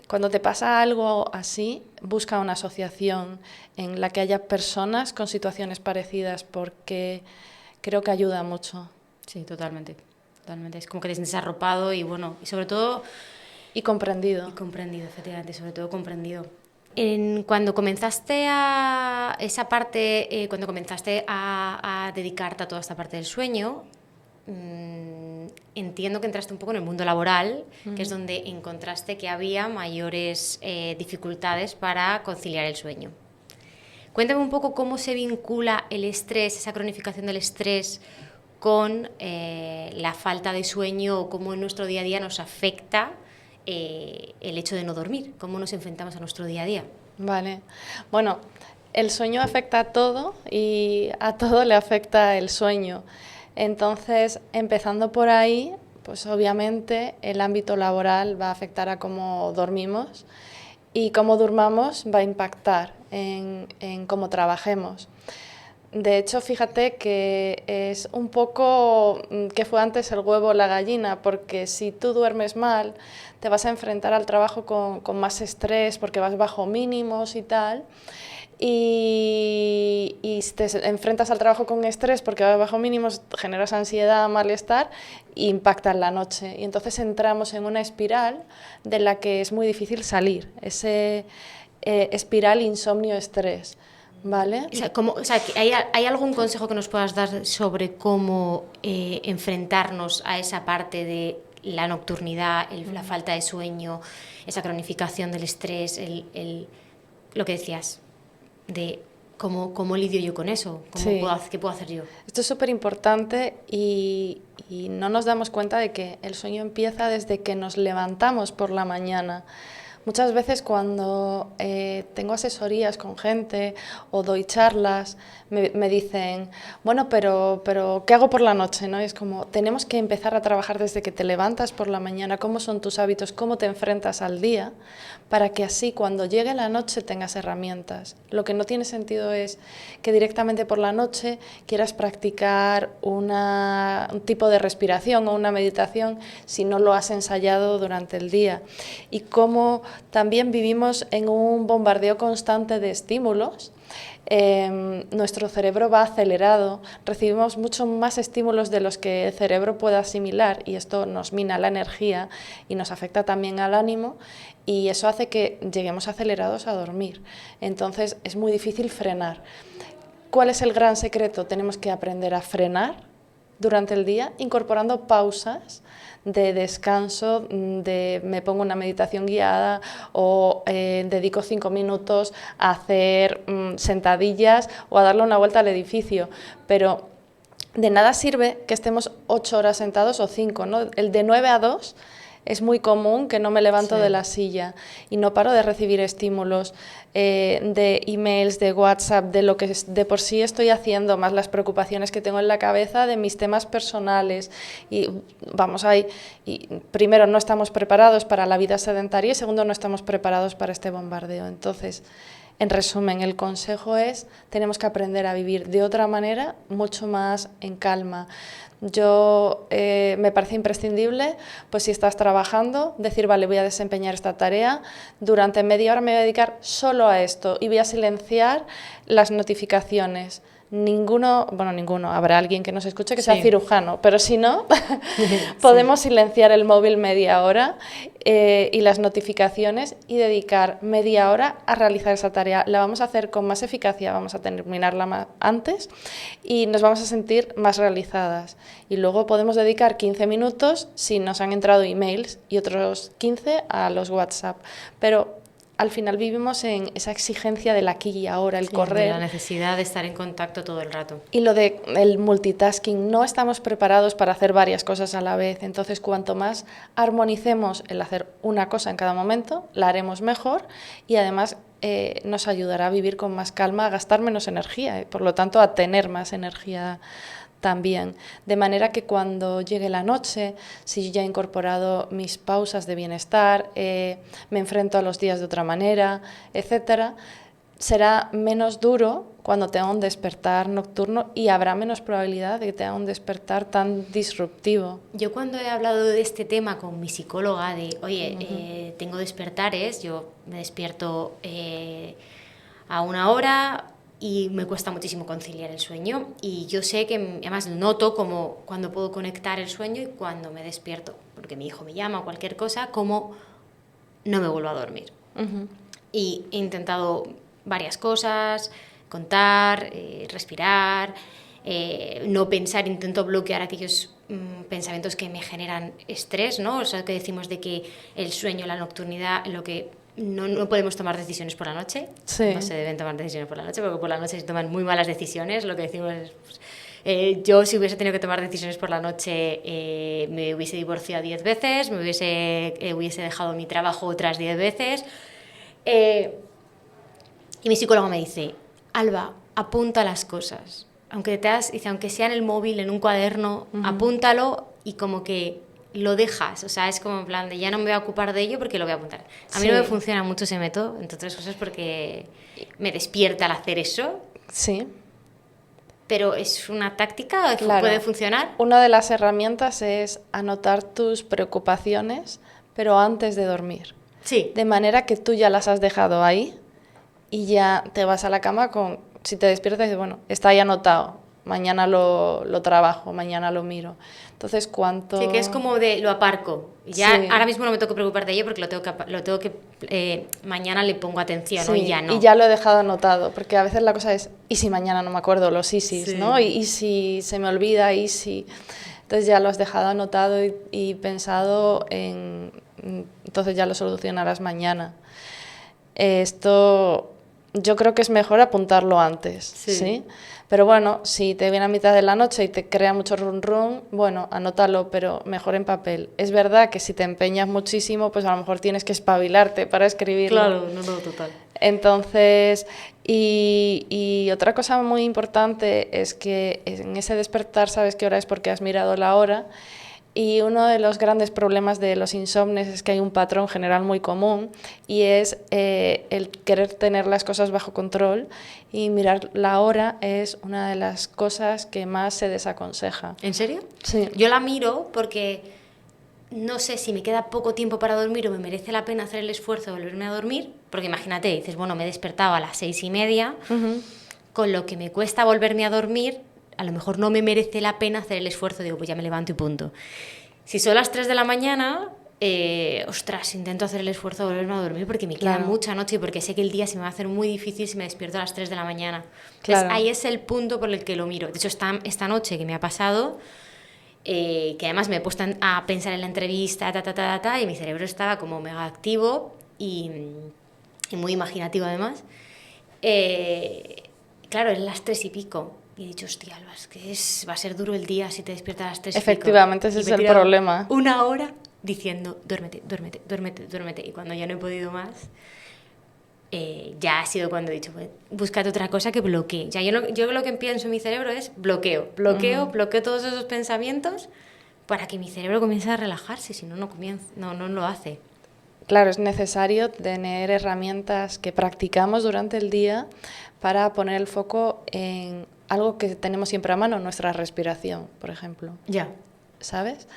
cuando te pasa algo así, busca una asociación en la que haya personas con situaciones parecidas, porque creo que ayuda mucho. Sí, totalmente. Es como que te sientes arropado y bueno, y sobre todo... Y comprendido. Y comprendido, efectivamente, sobre todo comprendido. Cuando comenzaste a esa parte, cuando comenzaste a dedicarte a toda esta parte del sueño, entiendo que entraste un poco en el mundo laboral, que es donde encontraste que había mayores dificultades para conciliar el sueño. Cuéntame un poco cómo se vincula el estrés, esa cronificación del estrés, con la falta de sueño, o cómo en nuestro día a día nos afecta el hecho de no dormir, cómo nos enfrentamos a nuestro día a día. Vale, bueno, el sueño afecta a todo y a todo le afecta el sueño. Entonces, empezando por ahí, pues obviamente el ámbito laboral va a afectar a cómo dormimos y cómo durmamos va a impactar en cómo trabajemos. De hecho, fíjate que es un poco que fue antes el huevo o la gallina, porque si tú duermes mal, te vas a enfrentar al trabajo con más estrés, porque vas bajo mínimos y tal, y te enfrentas al trabajo con estrés porque vas bajo mínimos, generas ansiedad, malestar, e impacta en la noche. Y entonces entramos en una espiral de la que es muy difícil salir, ese espiral insomnio-estrés. ¿Vale? O sea, ¿hay algún consejo que nos puedas dar sobre cómo enfrentarnos a esa parte de la nocturnidad, la falta de sueño, esa cronificación del estrés, lo que decías, de cómo lidio yo con eso? Sí. ¿Qué puedo hacer yo? Esto es súper importante y no nos damos cuenta de que el sueño empieza desde que nos levantamos por la mañana. Muchas veces cuando tengo asesorías con gente o doy charlas, me dicen, bueno, pero ¿qué hago por la noche? ¿No? Y es como, tenemos que empezar a trabajar desde que te levantas por la mañana, cómo son tus hábitos, cómo te enfrentas al día, para que así cuando llegue la noche tengas herramientas. Lo que no tiene sentido es que directamente por la noche quieras practicar un tipo de respiración o una meditación si no lo has ensayado durante el día. Y cómo también vivimos en un bombardeo constante de estímulos. Nuestro cerebro va acelerado, recibimos muchos más estímulos de los que el cerebro puede asimilar y esto nos mina la energía y nos afecta también al ánimo y eso hace que lleguemos acelerados a dormir. Entonces es muy difícil frenar. ¿Cuál es el gran secreto? Tenemos que aprender a frenar durante el día incorporando pausas de descanso, me pongo una meditación guiada o dedico 5 minutos a hacer sentadillas o a darle una vuelta al edificio, pero de nada sirve que estemos 8 horas sentados o 5, ¿no? El de 9 a 2 es muy común que no me levanto de la silla y no paro de recibir estímulos de emails, de WhatsApp, de lo que de por sí estoy haciendo, más las preocupaciones que tengo en la cabeza de mis temas personales. Y vamos ahí, y primero no estamos preparados para la vida sedentaria y segundo no estamos preparados para este bombardeo. Entonces, en resumen, el consejo es, tenemos que aprender a vivir de otra manera, mucho más en calma. Me parece imprescindible, pues si estás trabajando, decir, vale, voy a desempeñar esta tarea, durante media hora me voy a dedicar solo a esto y voy a silenciar las notificaciones. Ninguno, habrá alguien que nos escuche que sea cirujano, pero si no, podemos silenciar el móvil media hora y las notificaciones y dedicar media hora a realizar esa tarea. La vamos a hacer con más eficacia, vamos a terminarla antes y nos vamos a sentir más realizadas. Y luego podemos dedicar 15 minutos si nos han entrado emails y otros 15 a los WhatsApp. Pero al final vivimos en esa exigencia del aquí y ahora, el correr. La necesidad de estar en contacto todo el rato. Y lo del multitasking, no estamos preparados para hacer varias cosas a la vez. Entonces, cuanto más armonicemos el hacer una cosa en cada momento, la haremos mejor y además nos ayudará a vivir con más calma, a gastar menos energía y por lo tanto a tener más energía también, de manera que cuando llegue la noche, si yo ya he incorporado mis pausas de bienestar, me enfrento a los días de otra manera, etcétera, será menos duro cuando tenga un despertar nocturno y habrá menos probabilidad de que tenga un despertar tan disruptivo. Yo cuando he hablado de este tema con mi psicóloga, de, oye, tengo despertares, yo me despierto a una hora y me cuesta muchísimo conciliar el sueño y yo sé que además noto como cuando puedo conectar el sueño y cuando me despierto, porque mi hijo me llama o cualquier cosa, como no me vuelvo a dormir. Y he intentado varias cosas, contar, respirar, no pensar, intento bloquear aquellos pensamientos que me generan estrés, ¿no? O sea, que decimos de que el sueño, la nocturnidad, lo que no podemos tomar decisiones por la noche, no se deben tomar decisiones por la noche, porque por la noche se toman muy malas decisiones, lo que decimos es... yo si hubiese tenido que tomar decisiones por la noche me hubiese divorciado 10 veces, me hubiese dejado mi trabajo otras 10 veces. Y mi psicólogo me dice, Alba, apunta las cosas. Aunque sea en el móvil, en un cuaderno, apúntalo y como que lo dejas. O sea, es como en plan de ya no me voy a ocupar de ello porque lo voy a apuntar. A mí no me funciona mucho ese método, entre otras cosas porque me despierta al hacer eso. Sí. pero ¿es una táctica? Claro. ¿Puede funcionar? Una de las herramientas es anotar tus preocupaciones, pero antes de dormir. Sí. De manera que tú ya las has dejado ahí y ya te vas a la cama con... Si te despiertas, dices, bueno, está ahí anotado, mañana lo trabajo, mañana lo miro. Entonces, ¿cuánto...? Sí, que es como de lo aparco. Ya Sí. ahora mismo no me tengo que preocupar de ello porque mañana le pongo atención, Sí, ¿no? Y ya no. y ya lo he dejado anotado, porque a veces la cosa es, ¿y si mañana no me acuerdo? Los isis, Sí. ¿no? ¿Y si se me olvida? ¿Y si...? Entonces ya lo has dejado anotado y pensado en... Entonces ya lo solucionarás mañana. Esto yo creo que es mejor apuntarlo antes, ¿sí? Pero bueno, si te viene a mitad de la noche y te crea mucho run run, bueno, anótalo, pero mejor en papel. Es verdad que si te empeñas muchísimo, pues a lo mejor tienes que espabilarte para escribirlo. Claro, no, total. Entonces, y otra cosa muy importante es que en ese despertar sabes qué hora es porque has mirado la hora. Y uno de los grandes problemas de los insomnes es que hay un patrón general muy común y es el querer tener las cosas bajo control, y mirar la hora es una de las cosas que más se desaconseja. ¿En serio? Sí. Yo la miro porque no sé si me queda poco tiempo para dormir o me merece la pena hacer el esfuerzo de volverme a dormir, porque imagínate, dices, bueno, me he despertado a las 6:30, con lo que me cuesta volverme a dormir, a lo mejor no me merece la pena hacer el esfuerzo, digo, pues ya me levanto y punto. Si son las 3 de la mañana, ostras, intento hacer el esfuerzo de volverme a dormir porque me queda mucha noche y porque sé que el día se me va a hacer muy difícil si me despierto a las 3 de la mañana. Entonces ahí es el punto por el que lo miro. De hecho, esta noche que me ha pasado, que además me he puesto a pensar en la entrevista, y mi cerebro estaba como mega activo y muy imaginativo además. Claro, es las 3 y pico. Y he dicho, hostia, Alba, es que va a ser duro el día si te despiertas a las 3 y pico. Efectivamente, ese es el problema. Una hora diciendo, duérmete, duérmete, duérmete, duérmete. Y cuando ya no he podido más, ya ha sido cuando he dicho, pues, búscate otra cosa que bloquee. Ya, yo lo que pienso en mi cerebro es bloqueo todos esos pensamientos para que mi cerebro comience a relajarse, si no, no lo hace. Claro, es necesario tener herramientas que practicamos durante el día para poner el foco en algo que tenemos siempre a mano, nuestra respiración, por ejemplo. Ya. ¿Sabes?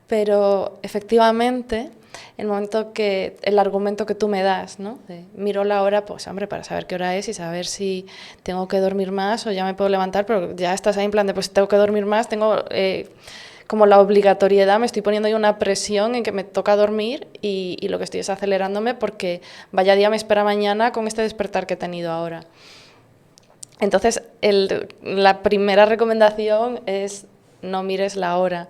Pero efectivamente, el argumento que tú me das, ¿no? Miro la hora, pues hombre, para saber qué hora es y saber si tengo que dormir más o ya me puedo levantar, pero ya estás ahí en plan de, pues tengo que dormir más, tengo como la obligatoriedad, me estoy poniendo ahí una presión en que me toca dormir y lo que estoy es acelerándome porque vaya día me espera mañana con este despertar que he tenido ahora. Entonces, la primera recomendación es no mires la hora.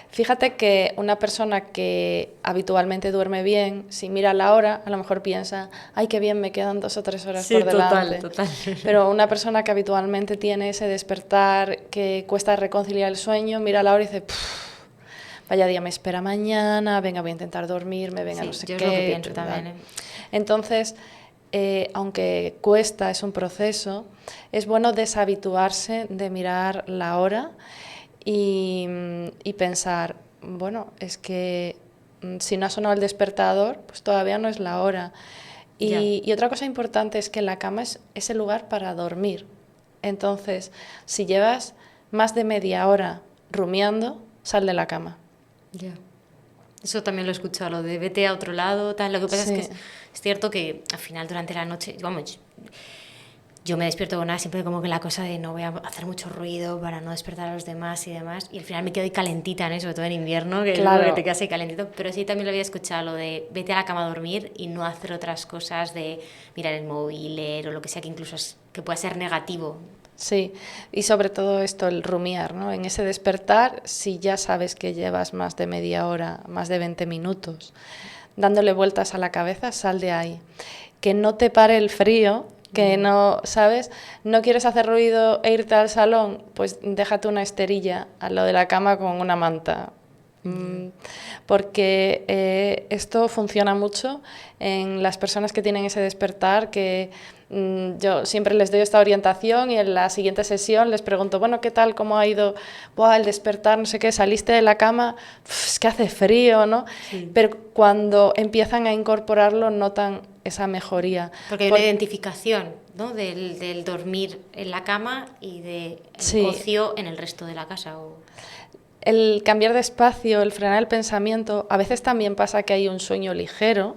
Fíjate que una persona que habitualmente duerme bien, si mira la hora, a lo mejor piensa, ay, qué bien, me quedan 2 o 3 horas por delante. Total. Pero una persona que habitualmente tiene ese despertar, que cuesta reconciliar el sueño, mira la hora y dice, vaya día me espera mañana, venga, voy a intentar dormirme, venga, no sé qué. Yo es lo que pienso también. Entonces, aunque cuesta, es un proceso, es bueno deshabituarse de mirar la hora y pensar, bueno, es que si no ha sonado el despertador, pues todavía no es la hora. Y otra cosa importante es que la cama es el lugar para dormir. Entonces, si llevas más de media hora rumiando, sal de la cama. Ya. Eso también lo he escuchado, lo de vete a otro lado, tal. Lo que pasa es que es cierto que al final durante la noche, vamos, yo me despierto con nada, siempre como que la cosa de no voy a hacer mucho ruido para no despertar a los demás y demás, y al final me quedo ahí calentita, ¿no? Sobre todo en invierno, que claro, es lo que te quedas ahí calentito, pero sí también lo había escuchado, lo de vete a la cama a dormir y no hacer otras cosas de mirar el móvil, leer o lo que sea que incluso que pueda ser negativo. Sí, y sobre todo esto, el rumiar, ¿no? En ese despertar, si ya sabes que llevas más de media hora, más de 20 minutos, dándole vueltas a la cabeza, sal de ahí. Que no te pare el frío, que no, ¿sabes? No quieres hacer ruido e irte al salón, pues déjate una esterilla al lado de la cama con una manta. Porque esto funciona mucho en las personas que tienen ese despertar, que yo siempre les doy esta orientación y en la siguiente sesión les pregunto, bueno, ¿qué tal? ¿Cómo ha ido? Buah, el despertar, no sé qué, saliste de la cama, es que hace frío, ¿no? Sí. Pero cuando empiezan a incorporarlo notan esa mejoría. Porque hay una identificación ¿no? Del dormir en la cama y de ocio en el resto de la casa. El cambiar de espacio, el frenar el pensamiento, a veces también pasa que hay un sueño ligero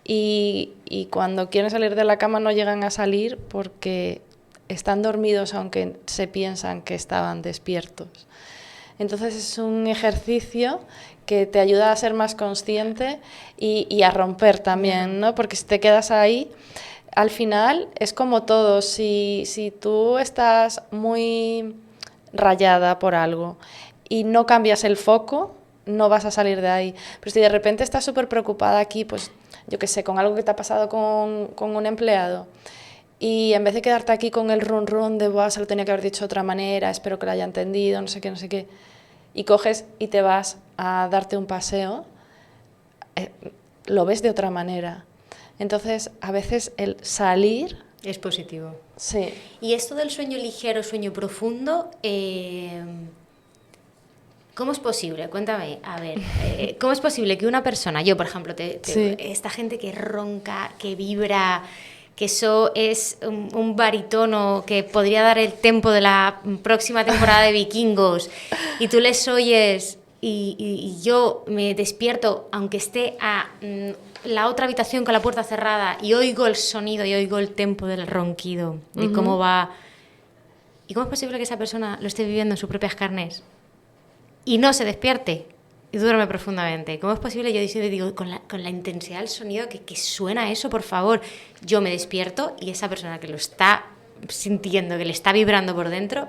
y cuando quieren salir de la cama no llegan a salir porque están dormidos aunque se piensan que estaban despiertos. Entonces es un ejercicio que te ayuda a ser más consciente y a romper también, ¿no? Porque si te quedas ahí, al final es como todo, si tú estás muy rayada por algo y no cambias el foco, no vas a salir de ahí. Pero si de repente estás súper preocupada aquí, pues yo qué sé, con algo que te ha pasado con un empleado, y en vez de quedarte aquí con el run run de se lo tenía que haber dicho de otra manera, espero que lo haya entendido, no sé qué, y coges y te vas a darte un paseo, lo ves de otra manera. Entonces, a veces el salir... es positivo. Sí. Y esto del sueño ligero, sueño profundo, ¿cómo es posible? Cuéntame, a ver, ¿cómo es posible que una persona, yo por ejemplo, esta gente que ronca, que vibra, que eso es un barítono que podría dar el tempo de la próxima temporada de Vikingos, y tú les oyes y yo me despierto, aunque esté a la otra habitación con la puerta cerrada, y oigo el sonido y oigo el tempo del ronquido, de cómo va... ¿Y cómo es posible que esa persona lo esté viviendo en sus propias carnes y no se despierte y duerme profundamente? ¿Cómo es posible? Yo digo, con la intensidad del sonido que suena eso, por favor. Yo me despierto y esa persona que lo está sintiendo, que le está vibrando por dentro,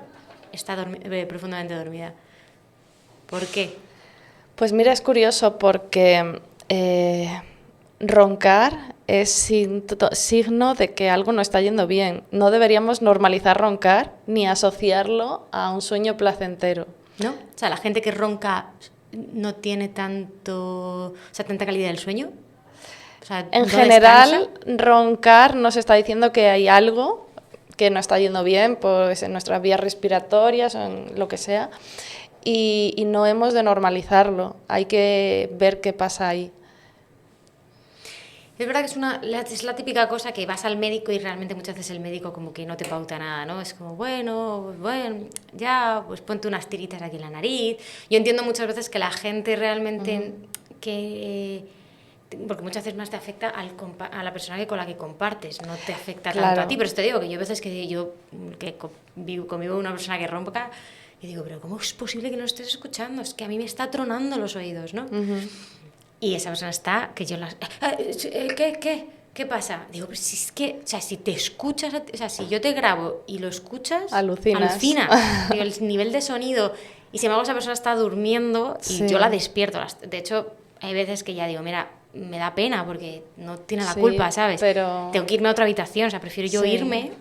está profundamente dormida. ¿Por qué? Pues mira, es curioso porque roncar es signo de que algo no está yendo bien. No deberíamos normalizar roncar ni asociarlo a un sueño placentero. ¿No? O sea, la gente que ronca no tiene tanta calidad del sueño. O sea, en general, roncar nos está diciendo que hay algo que no está yendo bien, pues en nuestras vías respiratorias o en lo que sea, y no hemos de normalizarlo. Hay que ver qué pasa ahí. Es verdad que es la típica cosa que vas al médico y realmente muchas veces el médico como que no te pauta nada, ¿no? Es como, bueno, ya, pues ponte unas tiritas aquí en la nariz. Yo entiendo muchas veces que la gente realmente porque muchas veces más te afecta a la persona con la que compartes, no te afecta tanto a ti. Pero te digo que yo a veces que convivo una persona que ronca, y digo, pero ¿cómo es posible que no estés escuchando? Es que a mí me está tronando los oídos, ¿no? Y esa persona está, que yo las... ¿Qué pasa? Digo, pues si es que, o sea, si te escuchas, o sea, si yo te grabo y lo escuchas, alucinas. Digo, el nivel de sonido, y sin embargo esa persona está durmiendo y yo la despierto. De hecho, hay veces que ya digo, mira, me da pena porque no tiene la culpa, ¿sabes? Pero... tengo que irme a otra habitación, o sea, prefiero yo irme,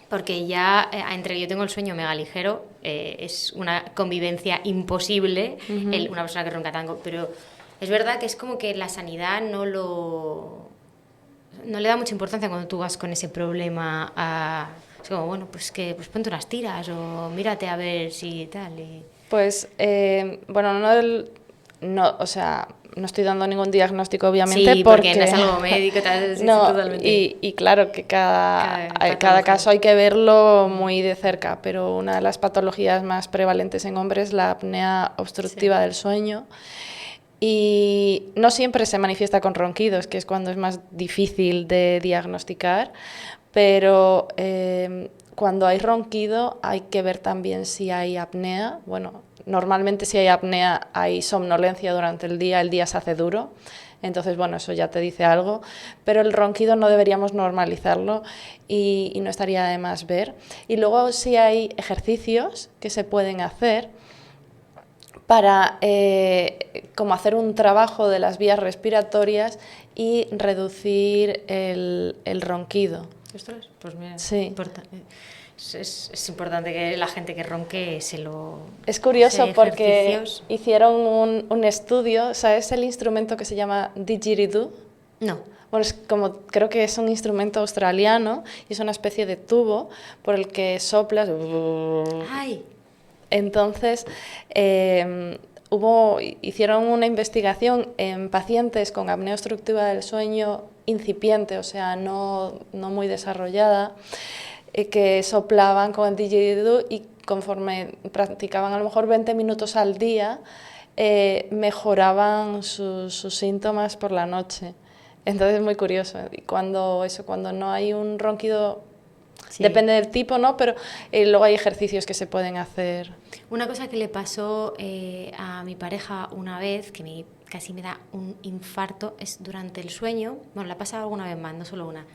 porque ya entre que yo tengo el sueño mega ligero, es una convivencia imposible, una persona que ronca tango, pero... Es verdad que es como que la sanidad no le da mucha importancia cuando tú vas con ese problema es como, bueno, pues ponte unas tiras o mírate a ver si tal. Pues, bueno, o sea, no estoy dando ningún diagnóstico, obviamente. Sí, porque no es algo médico, tal, no, totalmente. Y claro que cada caso hay que verlo muy de cerca, pero una de las patologías más prevalentes en hombres es la apnea obstructiva del sueño. Y no siempre se manifiesta con ronquidos, que es cuando es más difícil de diagnosticar, pero cuando hay ronquido hay que ver también si hay apnea. Bueno, normalmente si hay apnea hay somnolencia durante el día se hace duro, entonces bueno, eso ya te dice algo, pero el ronquido no deberíamos normalizarlo y no estaría de más ver. Y luego sí hay ejercicios que se pueden hacer para como hacer un trabajo de las vías respiratorias y reducir el ronquido. ¿Esto es? Pues mira, sí. Es importante que la gente que ronque se lo... Es curioso porque hicieron un estudio, ¿sabes el instrumento que se llama didgeridoo? No. Bueno, creo que es un instrumento australiano y es una especie de tubo por el que soplas. ¡Ay! Entonces, hicieron una investigación en pacientes con apnea obstructiva del sueño incipiente, o sea, no muy desarrollada, que soplaban con el didgeridoo y conforme practicaban a lo mejor 20 minutos al día, mejoraban sus síntomas por la noche. Entonces es muy curioso. Y cuando no hay un ronquido, sí, depende del tipo, ¿no? Pero luego hay ejercicios que se pueden hacer. Una cosa que le pasó a mi pareja una vez, que casi me da un infarto, es durante el sueño. Bueno, la ha pasado alguna vez más, no solo una.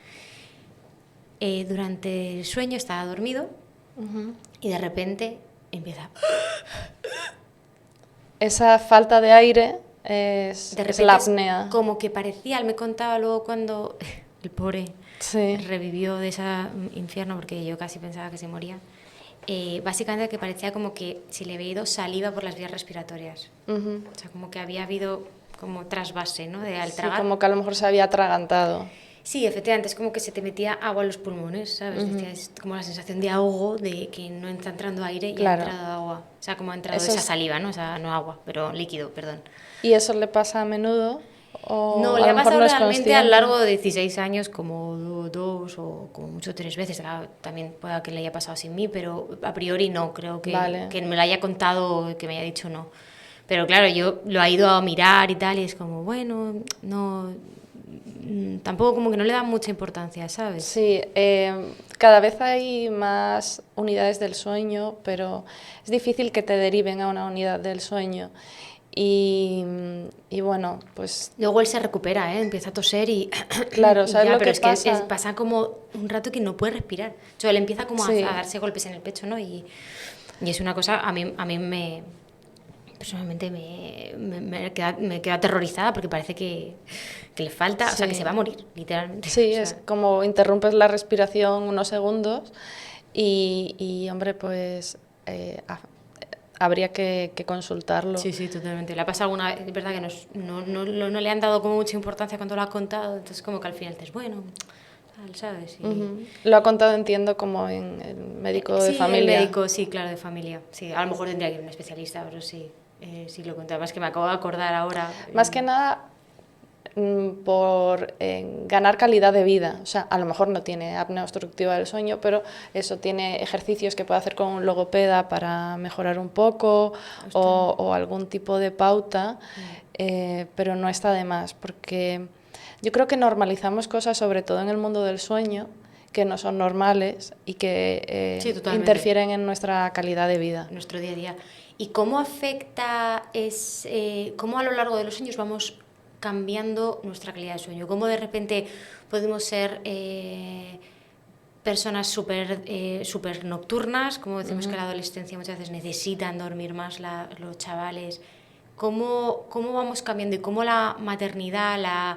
Durante el sueño estaba dormido y de repente empieza... Esa falta de aire es la apnea. Como que parecía, él me contaba luego cuando el pobre revivió de ese infierno, porque yo casi pensaba que se moría. Básicamente que parecía como que si le había ido saliva por las vías respiratorias. O sea, como que había habido como trasvase, ¿no? Al tragar. Sí, como que a lo mejor se había atragantado. Sí, efectivamente, es como que se te metía agua en los pulmones, ¿sabes? Decía, es como la sensación de ahogo, de que no está entrando aire y ha entrado agua. O sea, como ha entrado esa saliva, ¿no? O sea, no agua, pero líquido, perdón. ¿Y eso le pasa a menudo? ¿O no, le ha pasado realmente a lo largo de 16 años, como 2 o como mucho 3 veces. También puede que le haya pasado sin mí, pero a priori no, creo que me lo haya contado, que me haya dicho no. Pero claro, yo lo he ido a mirar y tal, y es como, bueno, no... Tampoco como que no le dan mucha importancia, ¿sabes? Sí, cada vez hay más unidades del sueño, pero es difícil que te deriven a una unidad del sueño. Y bueno, pues... Luego él se recupera, empieza a toser y... Claro, ¿sabes lo que pero pasa? Es que pasa como un rato que no puede respirar. O sea, él empieza como a darse golpes en el pecho, ¿no? Y es una cosa, a mí personalmente me queda aterrorizada porque parece que le falta, o sea, que se va a morir, literalmente. Sí, o sea, es como interrumpes la respiración unos segundos y hombre, pues habría que consultarlo. Sí, totalmente. Le ha pasado alguna vez, es verdad que no le han dado como mucha importancia cuando lo ha contado, entonces como que al final dices, bueno, ¿sabes? Lo ha contado, entiendo, como en el médico de familia. El médico, sí, claro, de familia. Sí, a lo mejor tendría que ir a un especialista, pero sí. Sí, lo contaba, es que me acabo de acordar ahora. Más que nada por ganar calidad de vida. O sea, a lo mejor no tiene apnea obstructiva del sueño, pero eso tiene ejercicios que puede hacer con un logopeda para mejorar un poco o algún tipo de pauta, pero no está de más, porque yo creo que normalizamos cosas, sobre todo en el mundo del sueño, que no son normales y que interfieren en nuestra calidad de vida. En nuestro día a día. ¿Y cómo afecta, cómo a lo largo de los años vamos cambiando nuestra calidad de sueño? ¿Cómo de repente podemos ser personas súper nocturnas? Como decimos que en la adolescencia muchas veces necesitan dormir más los chavales. ¿Cómo vamos cambiando? Y cómo la maternidad,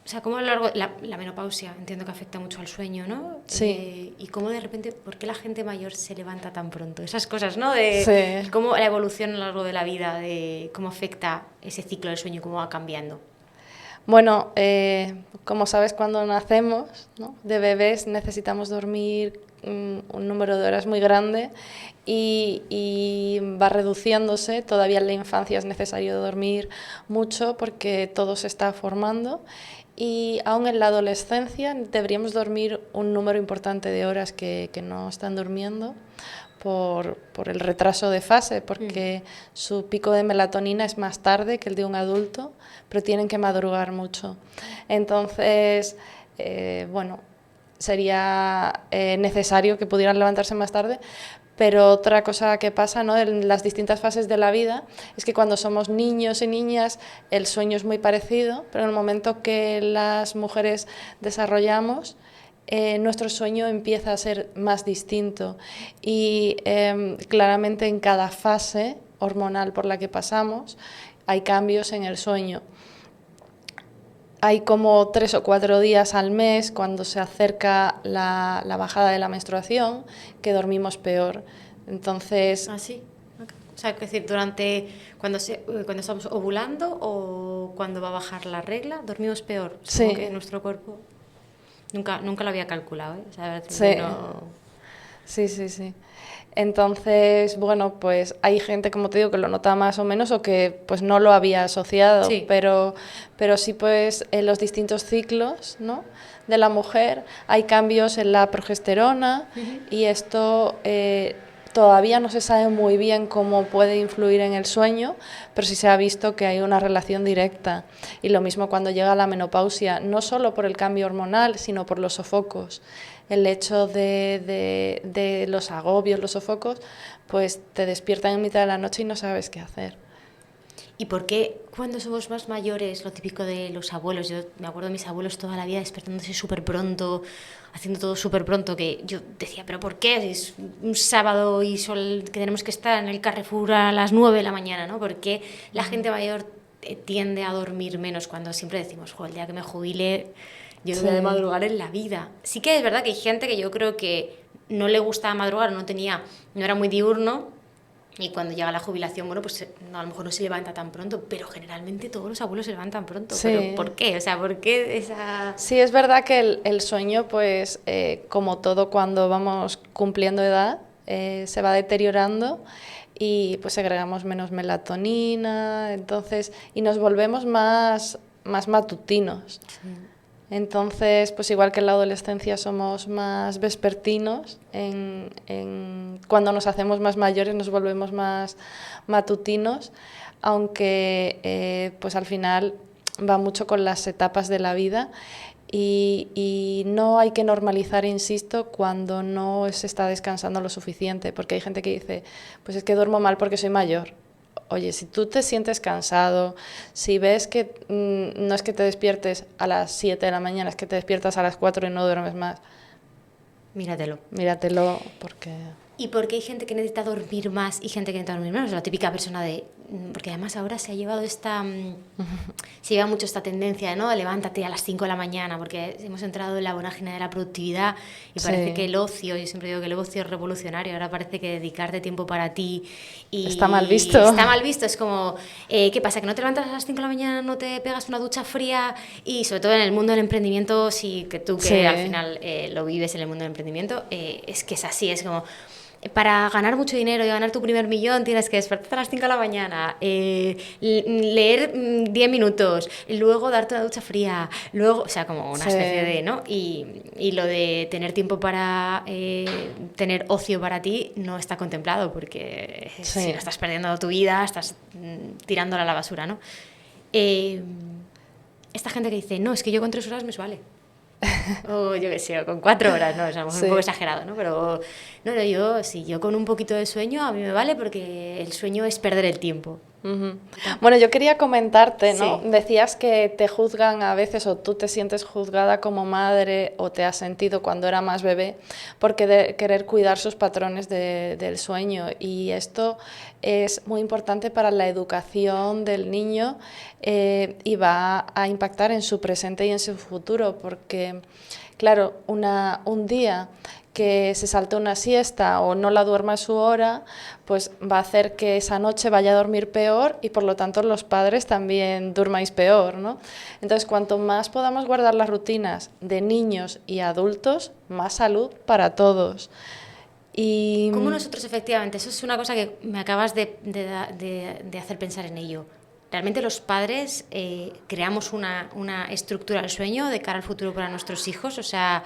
o sea, cómo a lo largo la menopausia, entiendo que afecta mucho al sueño, ¿no? Sí. Y cómo de repente, ¿por qué la gente mayor se levanta tan pronto? Esas cosas, ¿no? De cómo la evolución a lo largo de la vida, de cómo afecta ese ciclo del sueño, cómo va cambiando. Bueno, como sabes, cuando nacemos, ¿no?, de bebés necesitamos dormir un número de horas muy grande y va reduciéndose. Todavía en la infancia es necesario dormir mucho porque todo se está formando. Y aún en la adolescencia deberíamos dormir un número importante de horas que no están durmiendo por el retraso de fase, porque su pico de melatonina es más tarde que el de un adulto, pero tienen que madrugar mucho. Entonces, bueno, sería necesario que pudieran levantarse más tarde. Pero otra cosa que pasa, ¿no?, en las distintas fases de la vida es que cuando somos niños y niñas el sueño es muy parecido, pero en el momento que las mujeres desarrollamos, nuestro sueño empieza a ser más distinto y claramente en cada fase hormonal por la que pasamos hay cambios en el sueño. Hay como 3 o 4 días al mes, cuando se acerca la bajada de la menstruación, que dormimos peor. Entonces... ¿Ah, sí? Okay. O sea, es decir, cuando estamos ovulando o cuando va a bajar la regla, dormimos peor. Sí. Que nuestro cuerpo... Nunca lo había calculado, ¿eh? O sea, sí. no... Sí. Entonces, bueno, pues hay gente, como te digo, que lo nota más o menos o que pues no lo había asociado, Sí. pero sí pues en los distintos ciclos, ¿no?, de la mujer hay cambios en la progesterona y esto todavía no se sabe muy bien cómo puede influir en el sueño, pero sí se ha visto que hay una relación directa. Y lo mismo cuando llega la menopausia, no solo por el cambio hormonal, sino por los sofocos. El hecho de los agobios, los sofocos, pues te despiertan en mitad de la noche y no sabes qué hacer. ¿Y por qué cuando somos más mayores, lo típico de los abuelos? Yo me acuerdo de mis abuelos toda la vida despertándose súper pronto, haciendo todo súper pronto, que yo decía, ¿pero por qué? Es un sábado y que tenemos que estar en el Carrefour a las 9 de la mañana, ¿no? ¿Por qué la gente mayor tiende a dormir menos cuando siempre decimos, el día que me jubile yo no voy a madrugar en la vida? Sí que es verdad que hay gente que yo creo que no le gustaba madrugar, no era muy diurno, y cuando llega la jubilación, bueno, pues no, a lo mejor no se levanta tan pronto, pero generalmente todos los abuelos se levantan pronto. Sí. ¿Pero por qué? O sea, ¿por qué esa...? Sí, es verdad que el sueño, pues como todo cuando vamos cumpliendo edad, se va deteriorando y pues segregamos menos melatonina, entonces, y nos volvemos más matutinos. Sí. Entonces, pues igual que en la adolescencia somos más vespertinos, cuando nos hacemos más mayores nos volvemos más matutinos, aunque pues al final va mucho con las etapas de la vida y no hay que normalizar, insisto, cuando no se está descansando lo suficiente, porque hay gente que dice, pues es que duermo mal porque soy mayor. Oye, si tú te sientes cansado, si ves que no es que te despiertes a las 7 de la mañana, es que te despiertas a las 4 y no duermes más. Míratelo. Míratelo porque... ¿Y por qué hay gente que necesita dormir más y gente que necesita dormir menos? La típica persona de... Porque además ahora se ha llevado se lleva mucho esta tendencia, ¿no? Levántate a las 5 de la mañana, porque hemos entrado en la vorágine de la productividad y parece que el ocio, yo siempre digo que el ocio es revolucionario, ahora parece que dedicarte tiempo para ti está mal visto. Está mal visto, es como, ¿qué pasa? ¿Que no te levantas a las 5 de la mañana, no te pegas una ducha fría? Y sobre todo en el mundo del emprendimiento, que tú que al final lo vives en el mundo del emprendimiento, es que es así, es como... Para ganar mucho dinero y ganar tu primer millón tienes que despertarte a las 5 de la mañana, leer 10 minutos, luego darte una ducha fría, luego, o sea, como una especie de, ¿no? Y lo de tener tiempo para tener ocio para ti no está contemplado, porque si no estás perdiendo tu vida, estás tirándola a la basura, ¿no? Esta gente que dice, no, es que yo con 3 horas me vale. O yo qué sé, o con 4 horas, ¿no? O sea, un poco exagerado, ¿no? Pero no, yo con un poquito de sueño a mí me vale, porque el sueño es perder el tiempo. Bueno, yo quería comentarte, ¿no? Sí. Decías que te juzgan a veces o tú te sientes juzgada como madre o te has sentido cuando era más bebé porque de querer cuidar sus patrones del sueño, y esto es muy importante para la educación del niño y va a impactar en su presente y en su futuro, porque claro, un día que se salte una siesta o no la duerma a su hora, pues va a hacer que esa noche vaya a dormir peor y por lo tanto los padres también durmáis peor, ¿no? Entonces, cuanto más podamos guardar las rutinas de niños y adultos, más salud para todos. Y... Como nosotros, efectivamente, eso es una cosa que me acabas de hacer pensar en ello. Realmente los padres creamos una estructura del sueño de cara al futuro para nuestros hijos, o sea...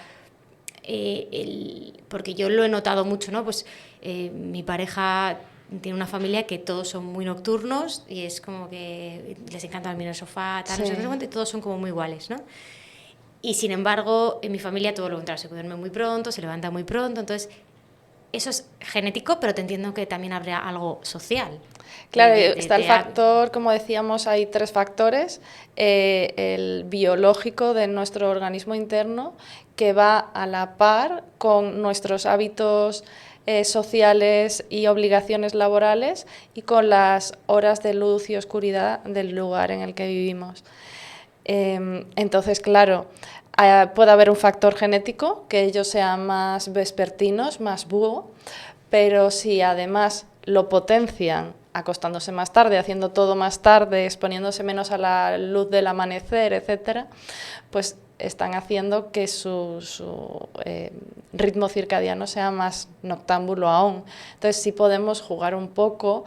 porque yo lo he notado mucho, ¿no? Pues mi pareja tiene una familia que todos son muy nocturnos y es como que les encanta dormir en el sofá, tal, no sé cuánto, y todos son como muy iguales, ¿no? Y sin embargo, en mi familia todo lo contrario, se duerme muy pronto, se levanta muy pronto, entonces eso es genético, pero te entiendo que también habrá algo social. Claro, está el factor, como decíamos, hay 3 factores, el biológico de nuestro organismo interno, que va a la par con nuestros hábitos sociales y obligaciones laborales y con las horas de luz y oscuridad del lugar en el que vivimos. Entonces, claro, puede haber un factor genético, que ellos sean más vespertinos, más búho, pero si además lo potencian acostándose más tarde, haciendo todo más tarde, exponiéndose menos a la luz del amanecer, etcétera, pues están haciendo que su ritmo circadiano sea más noctámbulo aún. Entonces sí podemos jugar un poco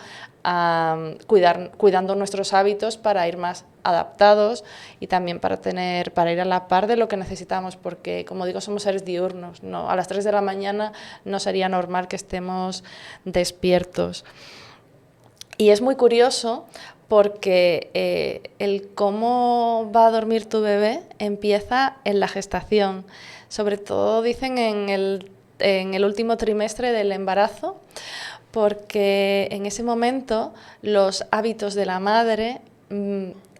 cuidando nuestros hábitos para ir más adaptados y también para ir a la par de lo que necesitamos, porque como digo, somos seres diurnos, ¿no? A las 3 de la mañana no sería normal que estemos despiertos. Y es muy curioso porque el cómo va a dormir tu bebé empieza en la gestación. Sobre todo dicen en el último trimestre del embarazo, porque en ese momento los hábitos de la madre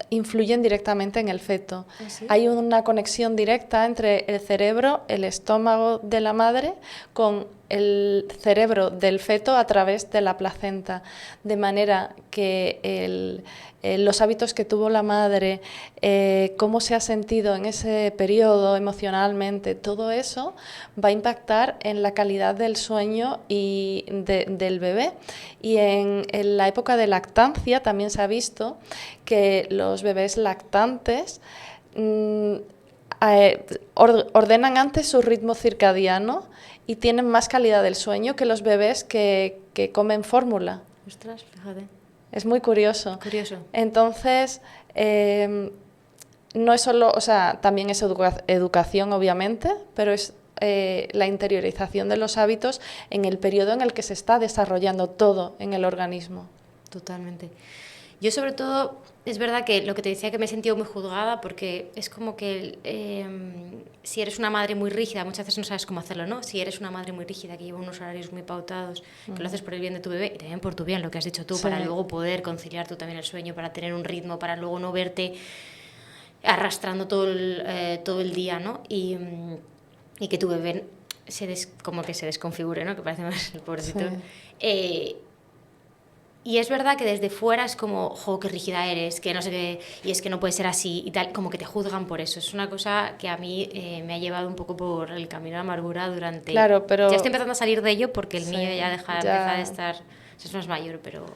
influyen directamente en el feto. ¿Ah, sí? Hay una conexión directa entre el cerebro, el estómago de la madre con el cerebro del feto a través de la placenta, de manera que los hábitos que tuvo la madre, cómo se ha sentido en ese periodo emocionalmente, todo eso va a impactar en la calidad del sueño y del bebé. Y en la época de lactancia también se ha visto que los bebés lactantes ordenan antes su ritmo circadiano y tienen más calidad del sueño que los bebés que comen fórmula. Ostras, fíjate. Es muy curioso. Curioso. Entonces, no es solo, o sea, también es educación, obviamente, pero es la interiorización de los hábitos en el periodo en el que se está desarrollando todo en el organismo. Totalmente. Yo sobre todo, es verdad que lo que te decía, que me he sentido muy juzgada, porque es como que si eres una madre muy rígida, muchas veces no sabes cómo hacerlo, ¿no? Si eres una madre muy rígida, que lleva unos horarios muy pautados, que lo haces por el bien de tu bebé y también por tu bien, lo que has dicho tú, para luego poder conciliar tú también el sueño, para tener un ritmo, para luego no verte arrastrando todo el día, ¿no? Y que tu bebé como que se desconfigure, ¿no? Que parece más el pobrecito. Sí. Y es verdad que desde fuera es como, jo, qué rígida eres, que no sé qué, y es que no puede ser así y tal, como que te juzgan por eso. Es una cosa que a mí me ha llevado un poco por el camino de la amargura durante... Claro, pero... Ya estoy empezando a salir de ello porque el niño ya empieza a estar... Es más mayor, pero...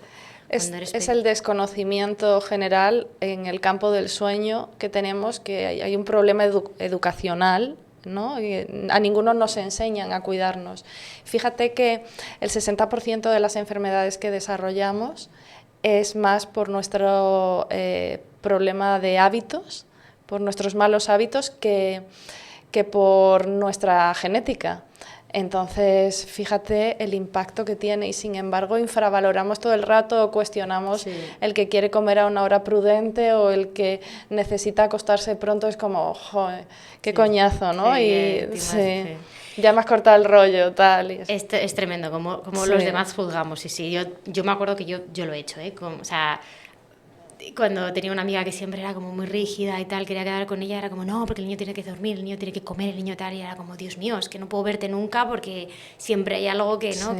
Es el desconocimiento general en el campo del sueño que tenemos, que hay un problema educacional, ¿no? A ninguno nos enseñan a cuidarnos. Fíjate que el 60% de las enfermedades que desarrollamos es más por nuestro problema de hábitos, por nuestros malos hábitos, que por nuestra genética. Entonces, fíjate el impacto que tiene y, sin embargo, infravaloramos todo el rato o cuestionamos el que quiere comer a una hora prudente o el que necesita acostarse pronto. Es como, joder, qué coñazo, ¿no? Ya me has cortado el rollo, tal. Y es tremendo, como los demás juzgamos. Y yo me acuerdo que yo lo he hecho, o sea... Cuando tenía una amiga que siempre era como muy rígida y tal, quería quedar con ella, era como, no, porque el niño tiene que dormir, el niño tiene que comer, el niño tal, y era como, Dios mío, es que no puedo verte nunca porque siempre hay algo que, ¿no?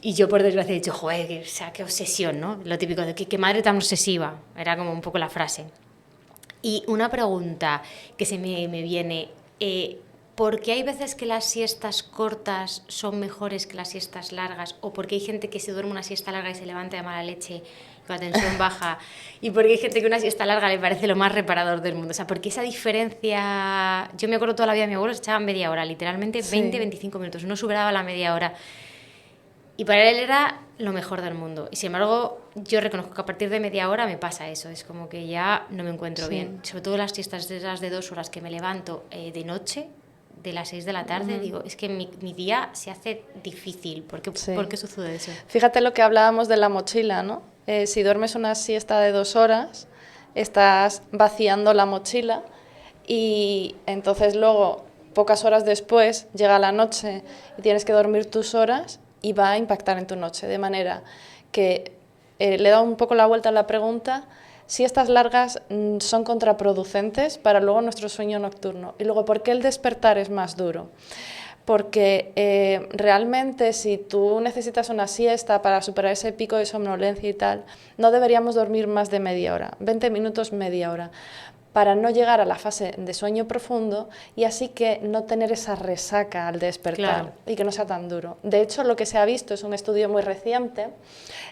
Y yo, por desgracia, he dicho, joder, o sea, qué obsesión, ¿no? Lo típico de qué madre tan obsesiva, era como un poco la frase. Y una pregunta que se me viene, ¿por qué hay veces que las siestas cortas son mejores que las siestas largas? ¿O por qué hay gente que se duerme una siesta larga y se levanta de mala leche con la tensión baja? ¿Y por qué hay gente que una siesta larga le parece lo más reparador del mundo? O sea, ¿por qué esa diferencia? Yo me acuerdo toda la vida de mi abuelo, se echaba media hora, literalmente 20-25 minutos, no superaba la media hora. Y para él era lo mejor del mundo. Y sin embargo, yo reconozco que a partir de media hora me pasa eso. Es como que ya no me encuentro bien. Sobre todo las siestas de esas de 2 horas que me levanto de noche, de las 6 de la tarde, digo, es que mi día se hace difícil. ¿Por qué sucede eso? Fíjate lo que hablábamos de la mochila, ¿no? Si duermes una siesta de 2 horas, estás vaciando la mochila y entonces luego, pocas horas después, llega la noche y tienes que dormir tus horas y va a impactar en tu noche. De manera que le he dado un poco la vuelta a la pregunta. Siestas largas son contraproducentes para luego nuestro sueño nocturno. Y luego, ¿por qué el despertar es más duro? Porque realmente si tú necesitas una siesta para superar ese pico de somnolencia y tal, no deberíamos dormir más de media hora, 20 minutos, media hora, para no llegar a la fase de sueño profundo y así que no tener esa resaca al despertar y que no sea tan duro. De hecho, lo que se ha visto, es un estudio muy reciente,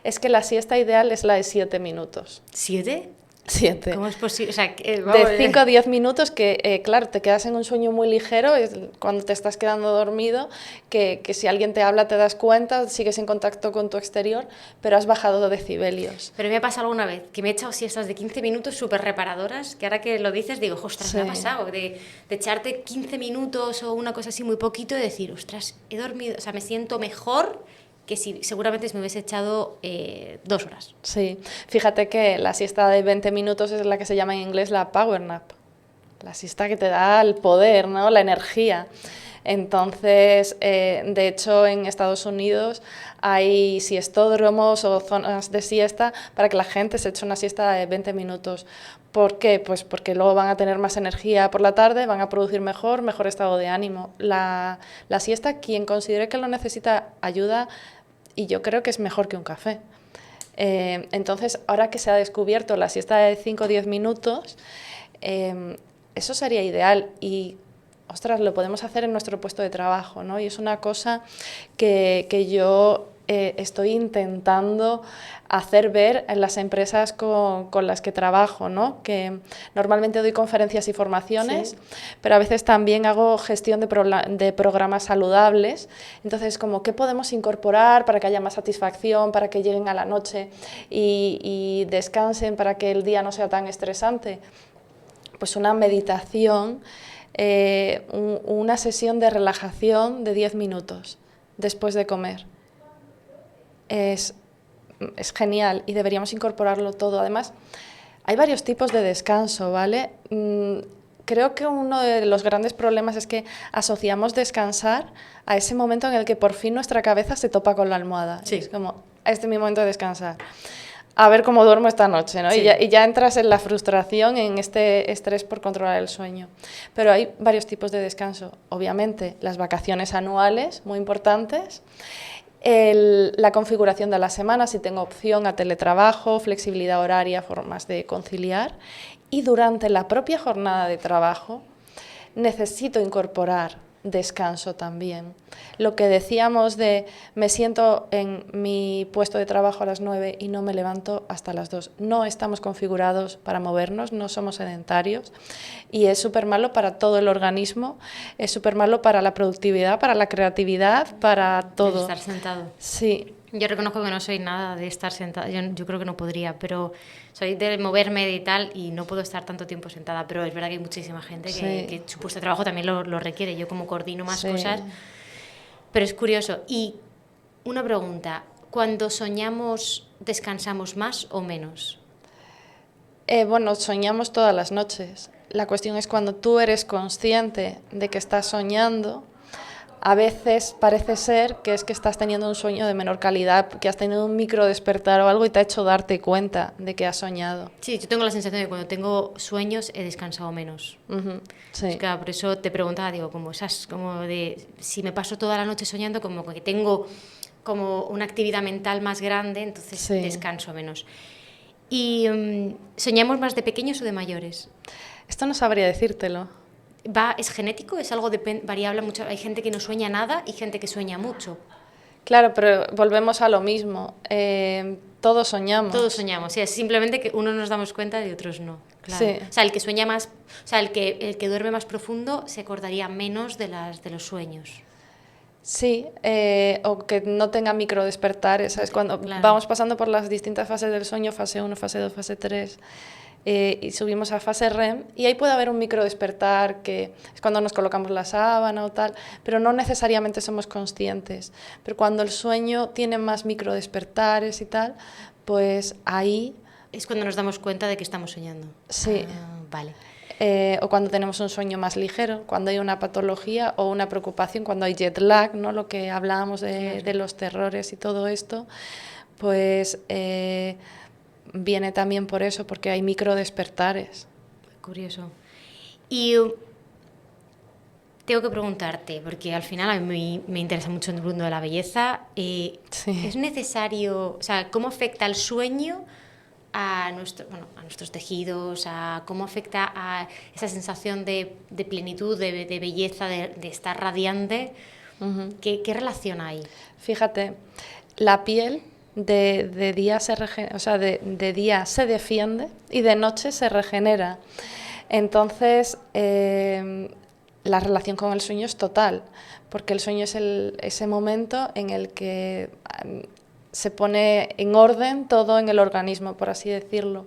es que la siesta ideal es la de 7 minutos. ¿7? 7. ¿Cómo es posible? O sea, de 5 a 10 minutos que, claro, te quedas en un sueño muy ligero, es cuando te estás quedando dormido, que si alguien te habla te das cuenta, sigues en contacto con tu exterior, pero has bajado de decibelios. Pero me ha pasado alguna vez que me he echado siestas de 15 minutos súper reparadoras, que ahora que lo dices digo, ostras, sí. Me ha pasado, de echarte 15 minutos o una cosa así muy poquito y decir, ostras, he dormido, o sea, me siento mejor que si seguramente me hubiese echado 2 horas. Sí, fíjate que la siesta de 20 minutos es la que se llama en inglés la power nap, la siesta que te da el poder, ¿no? La energía. Entonces, de hecho, en Estados Unidos hay siestódromos o zonas de siesta para que la gente se eche una siesta de 20 minutos. ¿Por qué? Pues porque luego van a tener más energía por la tarde, van a producir mejor estado de ánimo. La siesta, quien considere que lo necesita, ayuda, y yo creo que es mejor que un café. Entonces, ahora que se ha descubierto la siesta de 5 o 10 minutos, eso sería ideal y, ostras, lo podemos hacer en nuestro puesto de trabajo, ¿no? Y es una cosa que yo estoy intentando hacer ver en las empresas con las que trabajo, ¿no? Que normalmente doy conferencias y formaciones, sí, pero a veces también hago gestión de programas saludables. Entonces, como, ¿qué podemos incorporar para que haya más satisfacción, para que lleguen a la noche y descansen, para que el día no sea tan estresante? Pues una meditación, una sesión de relajación de 10 minutos después de comer. Es genial y deberíamos incorporarlo todo. Además, hay varios tipos de descanso, ¿vale? Creo que uno de los grandes problemas es que asociamos descansar a ese momento en el que por fin nuestra cabeza se topa con la almohada. Sí. Es como, este es mi momento de descansar. A ver cómo duermo esta noche, ¿no? Sí. Y ya entras en la frustración, en este estrés por controlar el sueño. Pero hay varios tipos de descanso. Obviamente, las vacaciones anuales, muy importantes. La configuración de la semana, si tengo opción a teletrabajo, flexibilidad horaria, formas de conciliar. Y durante la propia jornada de trabajo necesito incorporar descanso también. Lo que decíamos de me siento en mi puesto de trabajo a las 9 y no me levanto hasta las 2. No estamos configurados para movernos, no somos sedentarios y es súper malo para todo el organismo, es súper malo para la productividad, para la creatividad, para todo. Estar sentado. Sí. Yo reconozco que no soy nada de estar sentada, yo creo que no podría, pero soy de moverme y tal y no puedo estar tanto tiempo sentada, pero es verdad que hay muchísima gente que su puesto de trabajo también lo requiere, yo como coordino más cosas, pero es curioso. Y una pregunta, ¿cuando soñamos descansamos más o menos? Bueno, soñamos todas las noches, la cuestión es cuando tú eres consciente de que estás soñando. A veces parece ser que es que estás teniendo un sueño de menor calidad, que has tenido un micro despertar o algo y te ha hecho darte cuenta de que has soñado. Sí, yo tengo la sensación de que cuando tengo sueños he descansado menos. Sí. Es que, por eso te preguntaba, digo, como esas, como de si me paso toda la noche soñando, como que tengo como una actividad mental más grande, entonces descanso menos. ¿Y soñamos más de pequeños o de mayores? Esto no sabría decírtelo. ¿Es genético? ¿Es algo variable mucho? Hay gente que no sueña nada y gente que sueña mucho. Claro, pero volvemos a lo mismo. Todos soñamos. Todos soñamos, sí, es simplemente que unos nos damos cuenta y otros no. Claro. Sí. O sea, el que sueña más, o sea, el que duerme más profundo se acordaría menos de los sueños. Sí, o que no tenga micro despertares, ¿sabes? Cuando vamos pasando por las distintas fases del sueño, fase 1, fase 2, fase 3... y subimos a fase REM y ahí puede haber un micro despertar que es cuando nos colocamos la sábana o tal, pero no necesariamente somos conscientes. Pero cuando el sueño tiene más micro despertares y tal, pues ahí... Es cuando nos damos cuenta de que estamos soñando. Sí. Vale. O cuando tenemos un sueño más ligero, cuando hay una patología o una preocupación, cuando hay jet lag, ¿no? Lo que hablábamos de los terrores y todo esto, pues... viene también por eso, porque hay micro despertares. Curioso. Y tengo que preguntarte, porque al final a mí me interesa mucho el mundo de la belleza, ¿es necesario, o sea, cómo afecta el sueño a nuestros tejidos, cómo afecta a esa sensación de plenitud, de belleza, de estar radiante? ¿Qué relación hay? Fíjate, la piel de día de día se defiende y de noche se regenera. Entonces, la relación con el sueño es total, porque el sueño es ese momento en el que se pone en orden todo en el organismo, por así decirlo,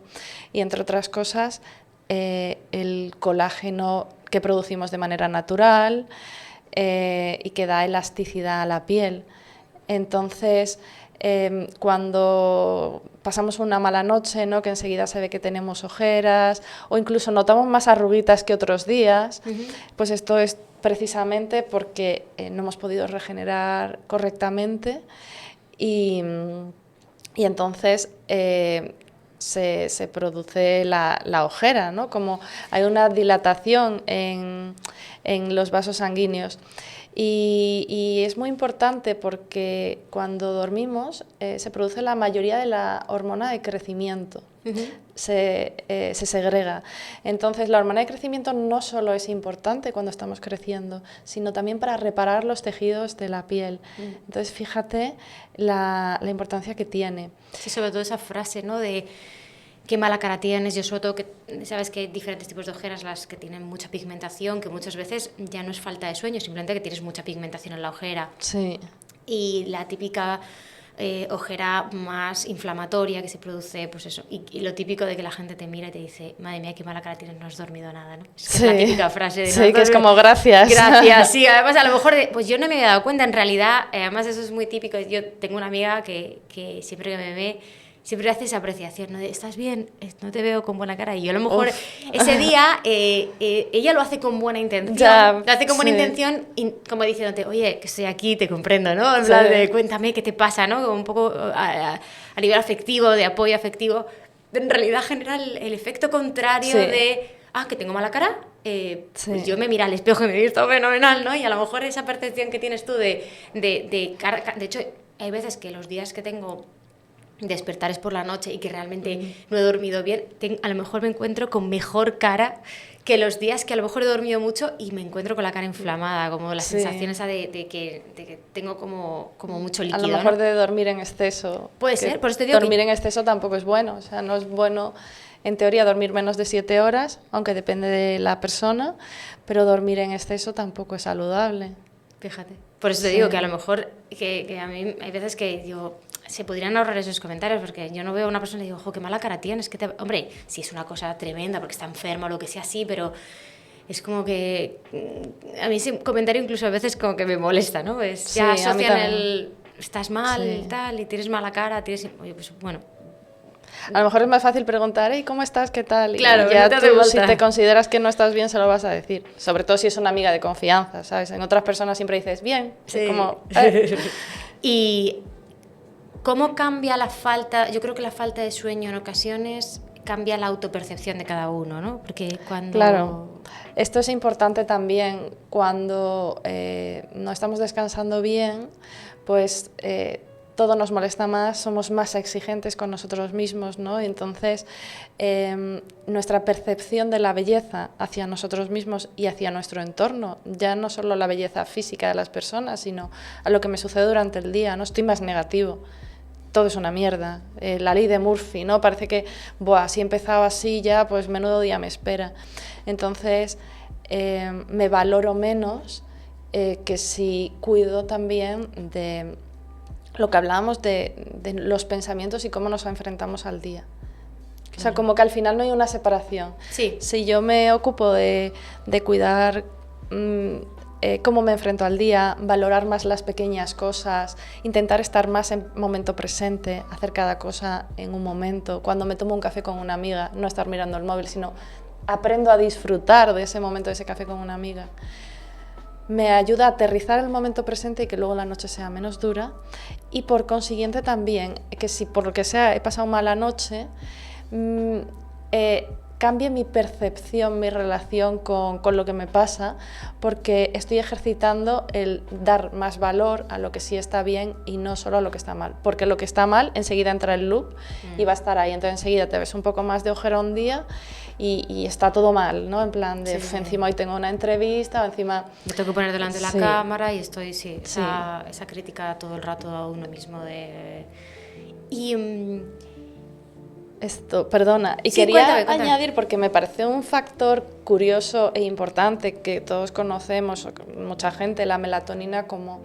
y entre otras cosas, el colágeno que producimos de manera natural y que da elasticidad a la piel. Entonces, cuando pasamos una mala noche, ¿no?, que enseguida se ve que tenemos ojeras o incluso notamos más arruguitas que otros días, pues esto es precisamente porque no hemos podido regenerar correctamente y entonces se produce la ojera, ¿no? Como hay una dilatación en los vasos sanguíneos. Y es muy importante porque cuando dormimos se produce la mayoría de la hormona de crecimiento, se segrega. Entonces la hormona de crecimiento no solo es importante cuando estamos creciendo, sino también para reparar los tejidos de la piel. Entonces fíjate la importancia que tiene. Sí, sobre todo esa frase, ¿no?, de qué mala cara tienes. Yo sobre todo que sabes que hay diferentes tipos de ojeras, las que tienen mucha pigmentación, que muchas veces ya no es falta de sueño, simplemente que tienes mucha pigmentación en la ojera. Sí. Y la típica ojera más inflamatoria que se produce, pues eso, y lo típico de que la gente te mira y te dice, madre mía, qué mala cara tienes, no has dormido nada, ¿no? Es que sí. Es la típica frase de sí, que es como gracias. Gracias, sí, además a lo mejor, pues yo no me había dado cuenta, en realidad, además eso es muy típico. Yo tengo una amiga que siempre que me ve, siempre hace esa apreciación, ¿no? De, ¿estás bien? No te veo con buena cara. Y yo a lo mejor ese día ella lo hace con buena intención. Ya, lo hace con buena intención y como diciéndote, oye, que estoy aquí, te comprendo, ¿no? En plan de, cuéntame qué te pasa, ¿no? Como un poco a nivel afectivo, de apoyo afectivo. En realidad genera el efecto contrario de, que tengo mala cara. Pues yo me miro al espejo y me he visto fenomenal, ¿no? Y a lo mejor esa percepción que tienes tú de hecho, hay veces que los días que tengo despertares por la noche y que realmente no he dormido bien, a lo mejor me encuentro con mejor cara que los días que a lo mejor he dormido mucho y me encuentro con la cara inflamada, como la sensación esa de que tengo como mucho líquido. A lo mejor, ¿no?, de dormir en exceso. Puede ser, por eso te digo dormir en exceso tampoco es bueno, o sea, no es bueno en teoría dormir menos de 7 horas, aunque depende de la persona, pero dormir en exceso tampoco es saludable. Fíjate. Por eso te digo que a lo mejor que a mí hay veces que digo, se podrían ahorrar esos comentarios, porque yo no veo a una persona y digo, qué mala cara tienes, hombre, si es una cosa tremenda porque está enferma o lo que sea, sí, pero es como que a mí ese comentario incluso a veces como que me molesta, ¿no? Ya asocian estás mal, tal, y tienes mala cara, oye, pues bueno. A lo mejor es más fácil preguntar, ¿cómo estás? ¿Qué tal? Y claro, ya tú, si te consideras que no estás bien, se lo vas a decir. Sobre todo si es una amiga de confianza, ¿sabes? En otras personas siempre dices, bien. Sí. Como, Y ¿cómo cambia la falta? Yo creo que la falta de sueño en ocasiones cambia la autopercepción de cada uno, ¿no? Porque cuando... Claro, esto es importante también. Cuando no estamos descansando bien, pues todo nos molesta más, somos más exigentes con nosotros mismos, ¿no? Y entonces nuestra percepción de la belleza hacia nosotros mismos y hacia nuestro entorno, ya no solo la belleza física de las personas, sino a lo que me sucede durante el día, ¿no? Estoy más negativo. Todo es una mierda, la ley de Murphy, ¿no? Parece que, si he empezado así ya, pues menudo día me espera. Entonces, me valoro menos que si cuido también de lo que hablábamos de los pensamientos y cómo nos enfrentamos al día. Claro. O sea, como que al final no hay una separación. Sí. Si yo me ocupo de cuidar cómo me enfrento al día, valorar más las pequeñas cosas, intentar estar más en momento presente, hacer cada cosa en un momento. Cuando me tomo un café con una amiga, no estar mirando el móvil, sino aprendo a disfrutar de ese momento, de ese café con una amiga. Me ayuda a aterrizar el momento presente y que luego la noche sea menos dura. Y por consiguiente también, que si por lo que sea he pasado mala noche, cambie mi percepción, mi relación con lo que me pasa, porque estoy ejercitando el dar más valor a lo que sí está bien y no solo a lo que está mal, porque lo que está mal enseguida entra el loop y va a estar ahí, entonces enseguida te ves un poco más de ojera un día y está todo mal, ¿no? En plan de, encima hoy tengo una entrevista, o encima... Me tengo que poner delante de la cámara y estoy, esa crítica todo el rato a uno mismo de... Perdona, y sí, quería cuéntame. añadir, porque me parece un factor curioso e importante que todos conocemos, mucha gente, la melatonina como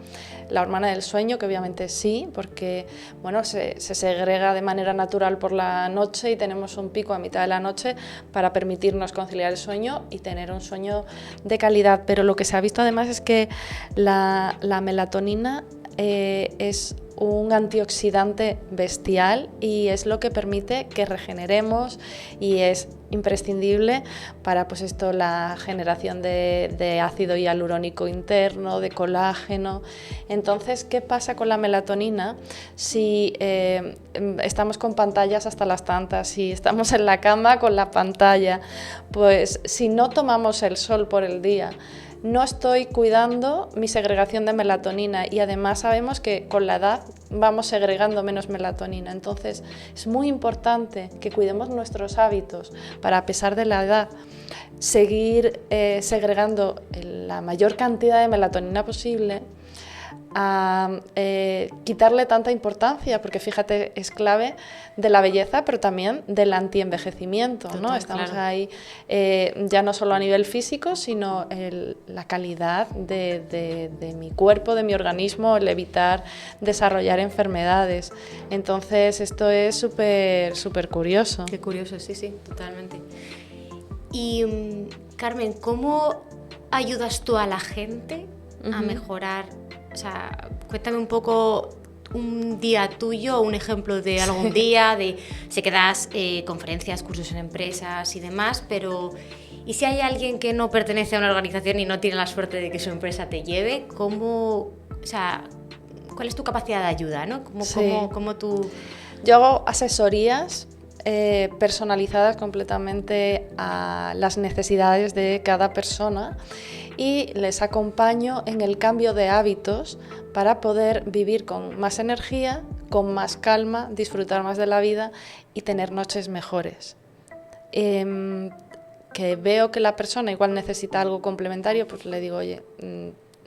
la hormona del sueño, que obviamente sí, porque bueno, se segrega de manera natural por la noche y tenemos un pico a mitad de la noche para permitirnos conciliar el sueño y tener un sueño de calidad. Pero lo que se ha visto además es que la melatonina es un antioxidante bestial y es lo que permite que regeneremos y es imprescindible para pues esto, la generación de ácido hialurónico interno, de colágeno. Entonces, ¿qué pasa con la melatonina si estamos con pantallas hasta las tantas, si estamos en la cama con la pantalla? Pues si no tomamos el sol por el día, no estoy cuidando mi segregación de melatonina y además sabemos que con la edad vamos segregando menos melatonina. Entonces es muy importante que cuidemos nuestros hábitos para, a pesar de la edad, seguir segregando la mayor cantidad de melatonina posible, a quitarle tanta importancia, porque fíjate, es clave de la belleza, pero también del antienvejecimiento, ¿no? Estamos claro. Ahí ya no solo a nivel físico, sino la calidad de mi cuerpo, de mi organismo, el evitar desarrollar enfermedades. Entonces esto es súper curioso. Qué curioso, sí, totalmente. Y Carmen, ¿cómo ayudas tú a la gente a mejorar? O sea, cuéntame un poco un día tuyo, un ejemplo de algún día, sé que das conferencias, cursos en empresas y demás, pero ¿y si hay alguien que no pertenece a una organización y no tiene la suerte de que su empresa te lleve? ¿Cuál es tu capacidad de ayuda, ¿no? ¿Cómo tú...? Yo hago asesorías personalizadas completamente a las necesidades de cada persona y les acompaño en el cambio de hábitos para poder vivir con más energía, con más calma, disfrutar más de la vida y tener noches mejores. Que veo que la persona igual necesita algo complementario, pues le digo, oye,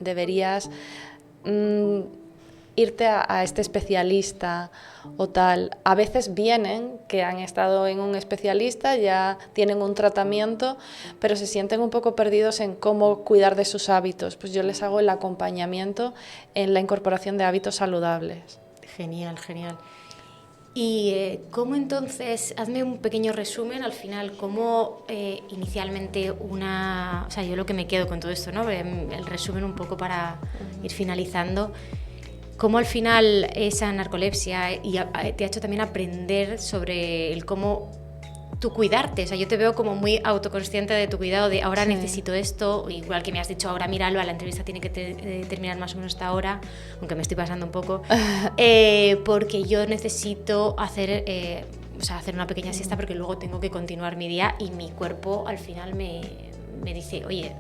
deberías irte a este especialista o tal. A veces vienen que han estado en un especialista, ya tienen un tratamiento, pero se sienten un poco perdidos en cómo cuidar de sus hábitos. Pues yo les hago el acompañamiento en la incorporación de hábitos saludables. Genial. Y ¿cómo entonces, hazme un pequeño resumen al final, cómo inicialmente o sea, yo lo que me quedo con todo esto, ¿no? El resumen un poco para ir finalizando. ¿Cómo al final esa narcolepsia te ha hecho también aprender sobre el cómo tú cuidarte? O sea, yo te veo como muy autoconsciente de tu cuidado, de ahora necesito esto, igual que me has dicho, ahora míralo, la entrevista tiene que terminar más o menos esta hora, aunque me estoy pasando un poco, porque yo necesito hacer una pequeña siesta porque luego tengo que continuar mi día y mi cuerpo al final me dice, oye,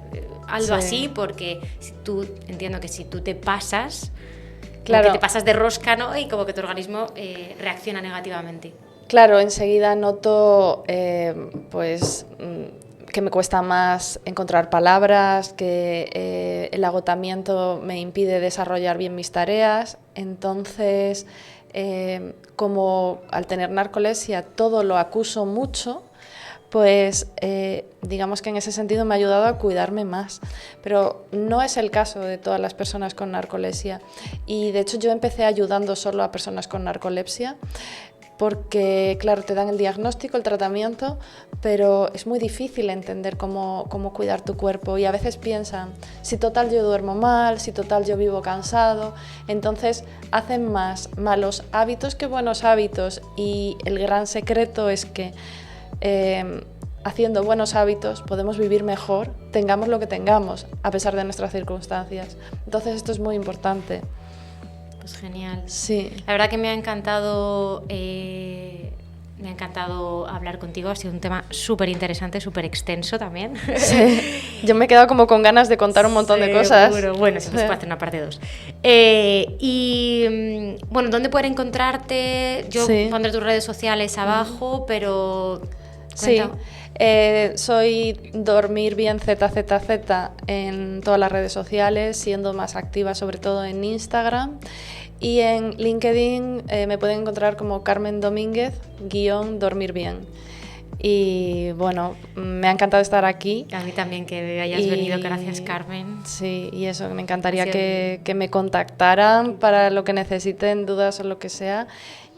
hazlo así porque entiendo que si tú te pasas... Claro. Que te pasas de rosca, ¿no? Y como que tu organismo reacciona negativamente. Claro, enseguida noto pues que me cuesta más encontrar palabras, que el agotamiento me impide desarrollar bien mis tareas. Entonces, como al tener narcolepsia todo lo acuso mucho, pues digamos que en ese sentido me ha ayudado a cuidarme más, pero no es el caso de todas las personas con narcolepsia y de hecho yo empecé ayudando solo a personas con narcolepsia porque claro, te dan el diagnóstico, el tratamiento, pero es muy difícil entender cómo cuidar tu cuerpo y a veces piensan, si total yo duermo mal, si total yo vivo cansado, entonces hacen más malos hábitos que buenos hábitos y el gran secreto es que haciendo buenos hábitos podemos vivir mejor, tengamos lo que tengamos, a pesar de nuestras circunstancias. Entonces esto es muy importante. Pues genial. Sí. La verdad que me ha encantado hablar contigo, ha sido un tema súper interesante, súper extenso también. Sí. Yo me he quedado como con ganas de contar un montón de cosas. Bueno, se nos puede hacer una parte 2. Bueno, ¿dónde pueden encontrarte? Yo pondré tus redes sociales abajo, pero... Cuéntame. Sí, soy Dormir Bien ZZZ en todas las redes sociales, siendo más activa sobre todo en Instagram Y en LinkedIn me pueden encontrar como Carmen Domínguez _dormir bien. Y bueno, me ha encantado estar aquí. A mí también que hayas venido, gracias Carmen. Sí, y eso, me encantaría que me contactaran para lo que necesiten, dudas o lo que sea.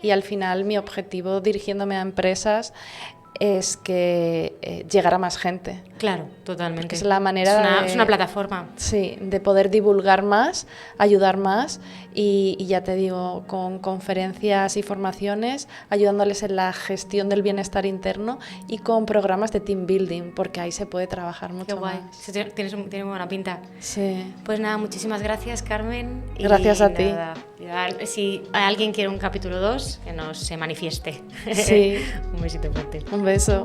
Y al final mi objetivo dirigiéndome a empresas es que llegar a más gente. Claro, totalmente. Porque es la manera es una plataforma. Sí, de poder divulgar más, ayudar más y ya te digo, con conferencias y formaciones, ayudándoles en la gestión del bienestar interno y con programas de team building, porque ahí se puede trabajar mucho. Qué guay. Más. Tiene muy buena pinta. Sí. Pues nada, muchísimas gracias, Carmen. Gracias a ti. Si alguien quiere un capítulo 2, que nos se manifieste. Sí. Un besito fuerte. Un beso.